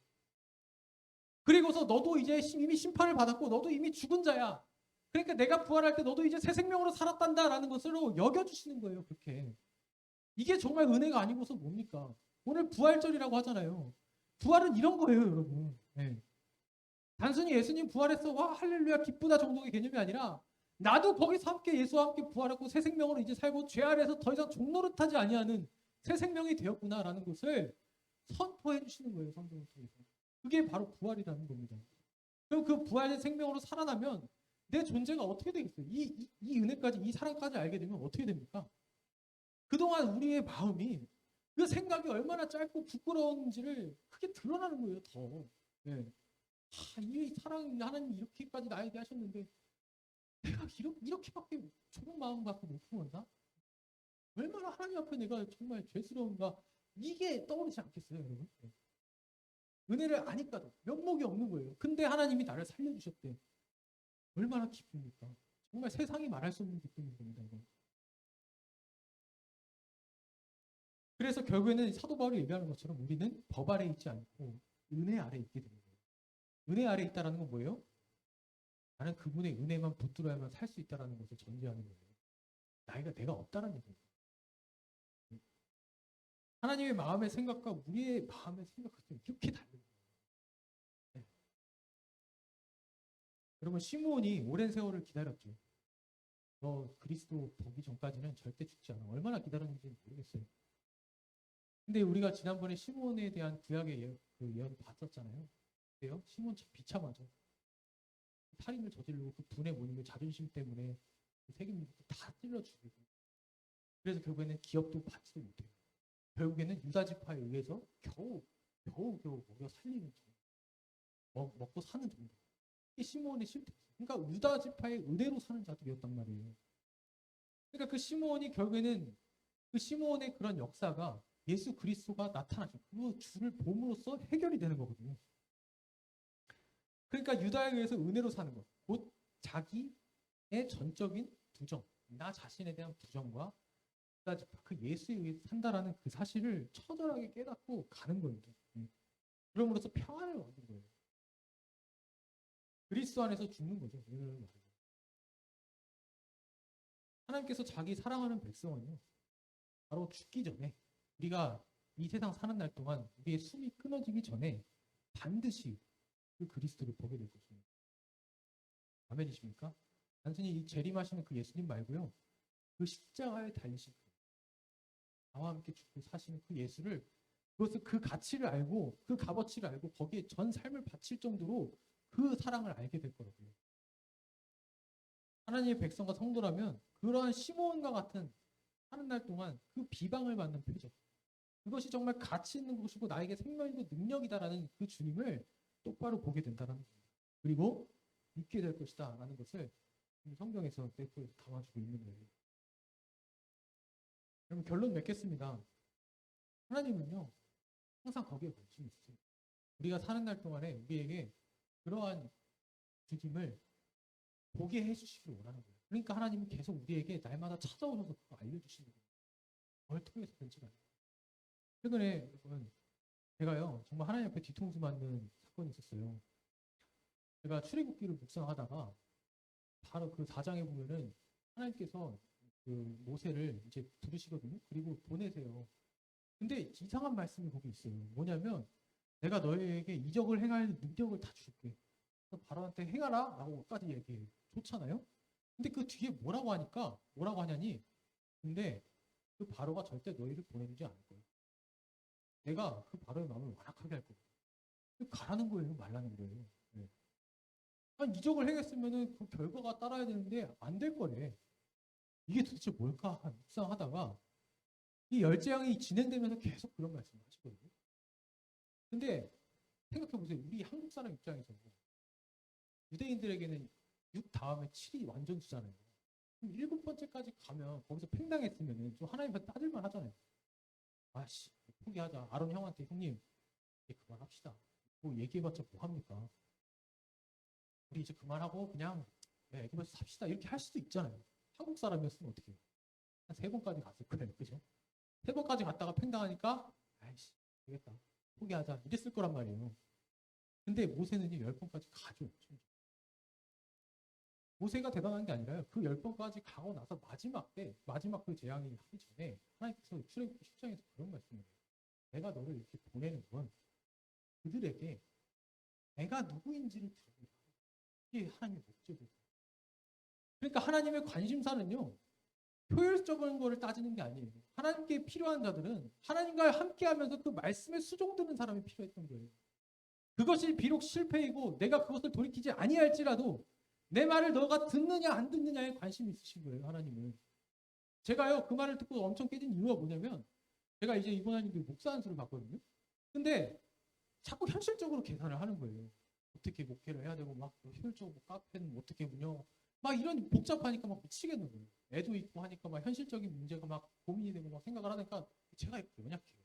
그리고서 너도 이제 이미 심판을 받았고 너도 이미 죽은 자야. 그러니까 내가 부활할 때 너도 이제 새 생명으로 살았단다라는 것으로 여겨주시는 거예요. 그렇게. 이게 정말 은혜가 아니고서 뭡니까? 오늘 부활절이라고 하잖아요. 부활은 이런 거예요, 여러분. 네. 단순히 예수님 부활했어, 와 할렐루야 기쁘다 정도의 개념이 아니라 나도 거기서 함께 예수와 함께 부활하고 새 생명으로 이제 살고 죄 아래에서 더 이상 종노릇하지 아니하는 새 생명이 되었구나라는 것을 선포해 주시는 거예요. 성경을 통해서. 그게 바로 부활이라는 겁니다. 그럼 그 부활의 생명으로 살아나면 내 존재가 어떻게 되겠어요? 이 은혜까지, 이 사랑까지 알게 되면 어떻게 됩니까? 그동안 우리의 마음이 그 생각이 얼마나 짧고 부끄러운지를 크게 드러나는 거예요. 더. 네. 이 사랑 하나님 이렇게까지 나에게 하셨는데 내가 이렇게밖에 좁은 마음 갖고 못 품었나? 얼마나 하나님 앞에 내가 정말 죄스러운가? 이게 떠오르지 않겠어요, 여러분? 네. 은혜를 아니까도 면목이 없는 거예요. 근데 하나님이 나를 살려주셨대. 얼마나 기쁩니까? 정말 세상이 말할 수 없는 기쁨인 겁니다. 이건. 그래서 결국에는 사도 바울이 얘기하는 것처럼 우리는 법 아래 있지 않고 은혜 아래 있게 됩니다. 은혜 아래 있다는 건 뭐예요? 나는 그분의 은혜만 붙들어야만 살 수 있다는 것을 전제하는 거예요. 내가 없다는 얘기입니다. 하나님의 마음의 생각과 우리의 마음의 생각과 이렇게 다른 거예요. 네. 여러분 시므온이 오랜 세월을 기다렸죠. 너 그리스도 보기 전까지는 절대 죽지 않아. 얼마나 기다렸는지 모르겠어요. 근데 우리가 지난번에 시므온에 대한 구약의 예언 봤었잖아요. 그래요? 시므온 참 비참하죠. 살인을 저지르고 그 분에 못 이기고 자존심 때문에 그 세계민족들 다 찔러 죽이고 그래서 결국에는 기업도 받지도 못해요. 결국에는 유다 지파에 의해서 겨우 먹여 살리는 정도, 먹고 사는 정도. 이게 시므온의 실패였어요. 그러니까 유다 지파의 의대로 사는 자들이었단 말이에요. 그러니까 그 시므온이 결국에는 그 시므온의 그런 역사가 예수 그리스도가 나타나죠. 그 주를 봄으로써 해결이 되는 거거든요. 그러니까 유다에 의해서 은혜로 사는 것, 곧 자기의 전적인 부정, 나 자신에 대한 부정과 그 예수에 의해 산다라는 그 사실을 처절하게 깨닫고 가는 겁니다. 그럼으로써 평안을 얻는 거예요. 그리스도 안에서 죽는 거죠. 하나님께서 자기 사랑하는 백성은요, 바로 죽기 전에 우리가 이 세상 사는 날 동안 우리의 숨이 끊어지기 전에 반드시 그 그리스도를 보게 될 것입니다. 아멘이십니까? 단순히 이 재림하시는 그 예수님 말고요. 그 십자가에 달리신 나와 함께 죽고 사시는 그 예수를 그것을 그 가치를 알고 그 값어치를 알고 거기에 전 삶을 바칠 정도로 그 사랑을 알게 될 거라고요. 하나님의 백성과 성도라면 그러한 시므온과 같은 하는 날 동안 그 비방을 받는 표정 그것이 정말 가치 있는 것이고 나에게 생명이고 능력이다라는 그 주님을 똑바로 보게 된다는 겁니다. 그리고 믿게 될 것이다 라는 것을 성경에서 내포해서 담아주고 있는 거예요. 그럼 결론 맺겠습니다. 하나님은요 항상 거기에 관심이 있어요. 우리가 사는 날 동안에 우리에게 그러한 주님을 보게 해주시길 원하는 거예요. 그러니까 하나님은 계속 우리에게 날마다 찾아오셔서 그거 알려주시는 거예요. 뭘 통해서든지 간에. 최근에 여러분 제가요 정말 하나님 앞에 뒤통수 맞는 사건이 있었어요. 제가 출애굽기를 묵상하다가 바로 그 4장에 보면은 하나님께서 그 모세를 이제 부르시거든요. 그리고 보내세요. 근데 이상한 말씀이 거기 있어요. 뭐냐면 내가 너희에게 이적을 행할 능력을 다 줄게. 그래서 바로한테 행하라 라고까지 얘기해요. 좋잖아요. 근데 그 뒤에 뭐라고 하냐니 근데 그 바로가 절대 너희를 보내주지 않을 거예요. 내가 그 바로의 마음을 완악하게 할 거거든. 가라는 거예요, 말라는 거예요. 네. 한 이적을 행했으면은 그 결과가 따라야 되는데 안 될 거래. 이게 도대체 뭘까 묵상하다가 이 열재앙이 진행되면서 계속 그런 말씀을 하시거든요. 근데 생각해 보세요. 우리 한국 사람 입장에서 유대인들에게는 6 다음에 7이 완전수잖아요. 그럼 7번째까지 가면 거기서 팽당했으면은 좀 하나님한테 따질만 하잖아요. 아씨, 포기하자. 아론 형한테 형님 이제 그만합시다. 뭐 얘기해봤자 뭐 합니까? 우리 이제 그만하고 그냥 애굽에서 삽시다. 이렇게 할 수도 있잖아요. 한국 사람이었으면 어떻게 해요? 한 3번까지 갔을 거예요. 그죠? 3번까지 갔다가 팽당하니까 아이씨 되겠다. 포기하자. 이랬을 거란 말이에요. 근데 모세는요 10번까지 가죠. 모세가 대단한 게 아니라요. 그 10번까지 가고 나서 마지막 그 재앙이 하기 전에 하나님께서 출애굽기 10장에서 그런 말씀을 해요. 내가 너를 이렇게 보내는 건 그들에게 내가 누구인지를 드러내라. 이게 하나님의 목적이에요. 그러니까 하나님의 관심사는요. 효율적인 거를 따지는 게 아니에요. 하나님께 필요한 자들은 하나님과 함께하면서 그 말씀에 수종드는 사람이 필요했던 거예요. 그것이 비록 실패이고 내가 그것을 돌이키지 아니할지라도 내 말을 너가 듣느냐 안 듣느냐에 관심이 있으신 거예요. 하나님은. 제가요 그 말을 듣고 엄청 깨진 이유가 뭐냐면 제가 이제 이번 학년도 목사 안수를 받거든요. 근데 자꾸 현실적으로 계산을 하는 거예요. 어떻게 목회를 해야 되고 막 효율적으로 카페는 어떻게 운영 막 이런 복잡하니까 막 미치겠는 거예요. 애도 있고 하니까 막 현실적인 문제가 막 고민이 되고 막 생각을 하니까 제가 연약해요.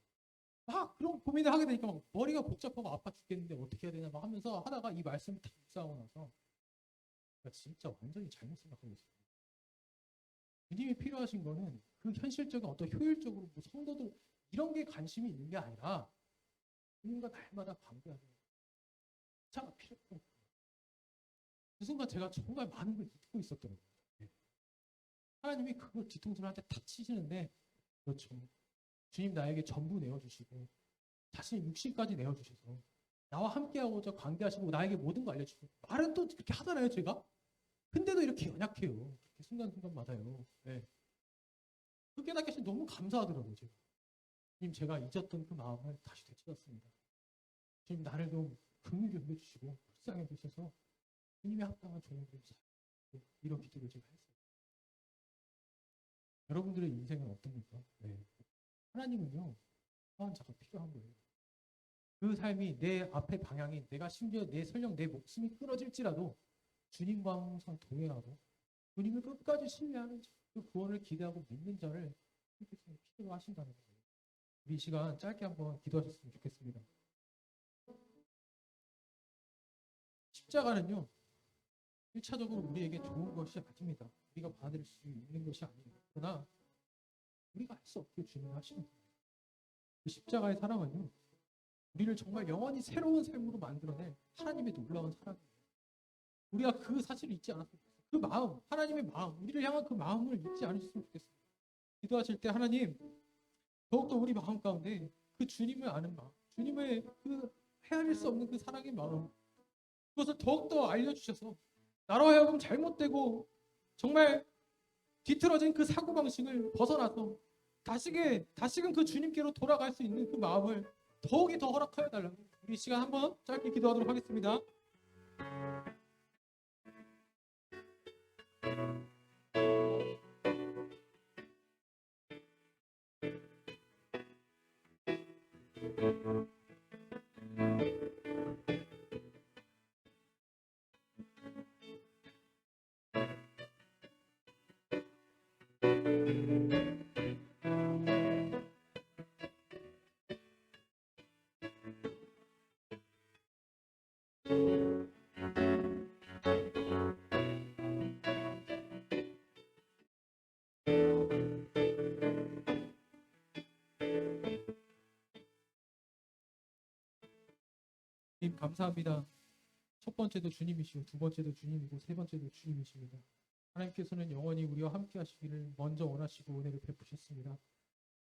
막 그런 고민을 하게 되니까 막 머리가 복잡하고 아파 죽겠는데 어떻게 해야 되냐 막 하면서 하다가 이 말씀을 다 묵상하고 나서 제가 진짜 완전히 잘못 생각하고 있어요. 주님이 필요하신 거는 그 현실적인 어떤 효율적으로 뭐 성도들 이런 게 관심이 있는 게 아니라 주님과 날마다 관계하는 차가 필요했던 거예요. 그 순간 제가 정말 많은 걸 잊고 있었더라고요. 네. 하나님이 그걸 뒤통수한테 다 치시는데 그렇죠. 주님 나에게 전부 내어주시고 자신의 육신까지 내어주셔서 나와 함께하고자 관계하시고 나에게 모든 거 알려주시고 말은 또 그렇게 하잖아요 제가. 근데도 이렇게 연약해요. 그렇게 순간순간마다요. 네. 그 깨닫게 하시니 너무 감사하더라고요 제가. 주님 제가 잊었던 그 마음을 다시 되찾았습니다. 주님 나를 좀 긍휼히 여겨주시고 불쌍해 주셔서 주님의 합당한 종들을 이런 기도를 제가 했어요. 여러분들의 인생은 어떻습니까? 네. 하나님은요 그런 자가 필요한 거예요. 그 삶이 내 앞에 방향이 내가 심지어 내 설령 내 목숨이 끊어질지라도 주님과 항상 동행하고 주님을 끝까지 신뢰하는 자, 그 구원을 기대하고 믿는 자를 하나님께서 필요로 하신다는 거예요. 우리 이 시간 짧게 한번 기도하셨으면 좋겠습니다. 십자가는요 1차적으로 우리에게 좋은 것이 아닙니다. 우리가 받을 수 있는 것이 아니에요. 그러나 우리가 할 수 없게 주님이 하시는 거예요. 그 십자가의 사랑은요 우리를 정말 영원히 새로운 삶으로 만들어낼 하나님의 놀라운 사랑이에요. 우리가 그 사실을 잊지 않았으면 좋겠어요. 그 마음, 하나님의 마음, 우리를 향한 그 마음을 잊지 않으셨으면 좋겠어요. 기도하실 때 하나님, 더욱더 우리 마음 가운데 그 주님을 아는 마음, 주님의 그 헤아릴 수 없는 그 사랑의 마음, 그것을 더욱더 알려주셔서 나로 하여금 잘못되고 정말 뒤틀어진 그 사고방식을 벗어나서 다시금 그 주님께로 돌아갈 수 있는 그 마음을 더욱이 더 허락하여 달라고 우리 시간 한번 짧게 기도하도록 하겠습니다. 주님 감사합니다. 첫 번째도 주님이시고 두 번째도 주님이고 세 번째도 주님이십니다. 하나님께서는 영원히 우리와 함께 하시기를 먼저 원하시고 은혜를 베푸셨습니다.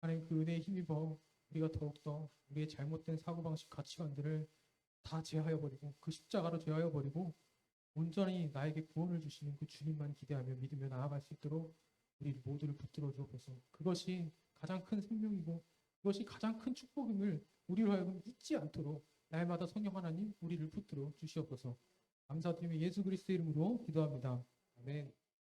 하나님 그 은혜에 힘입어 우리가 더욱더 우리의 잘못된 사고방식 가치관들을 다 제하여버리고 그 십자가로 제하여버리고 온전히 나에게 구원을 주시는 그 주님만 기대하며 믿으며 나아갈 수 있도록 우리 모두를 붙들어 주옵소서. 그것이 가장 큰 생명이고 그것이 가장 큰 축복임을 우리로 하여금 잊지 않도록 날마다 성령 하나님 우리를 붙들어 주시옵소서. 감사드리며 예수 그리스도 이름으로 기도합니다. 아멘.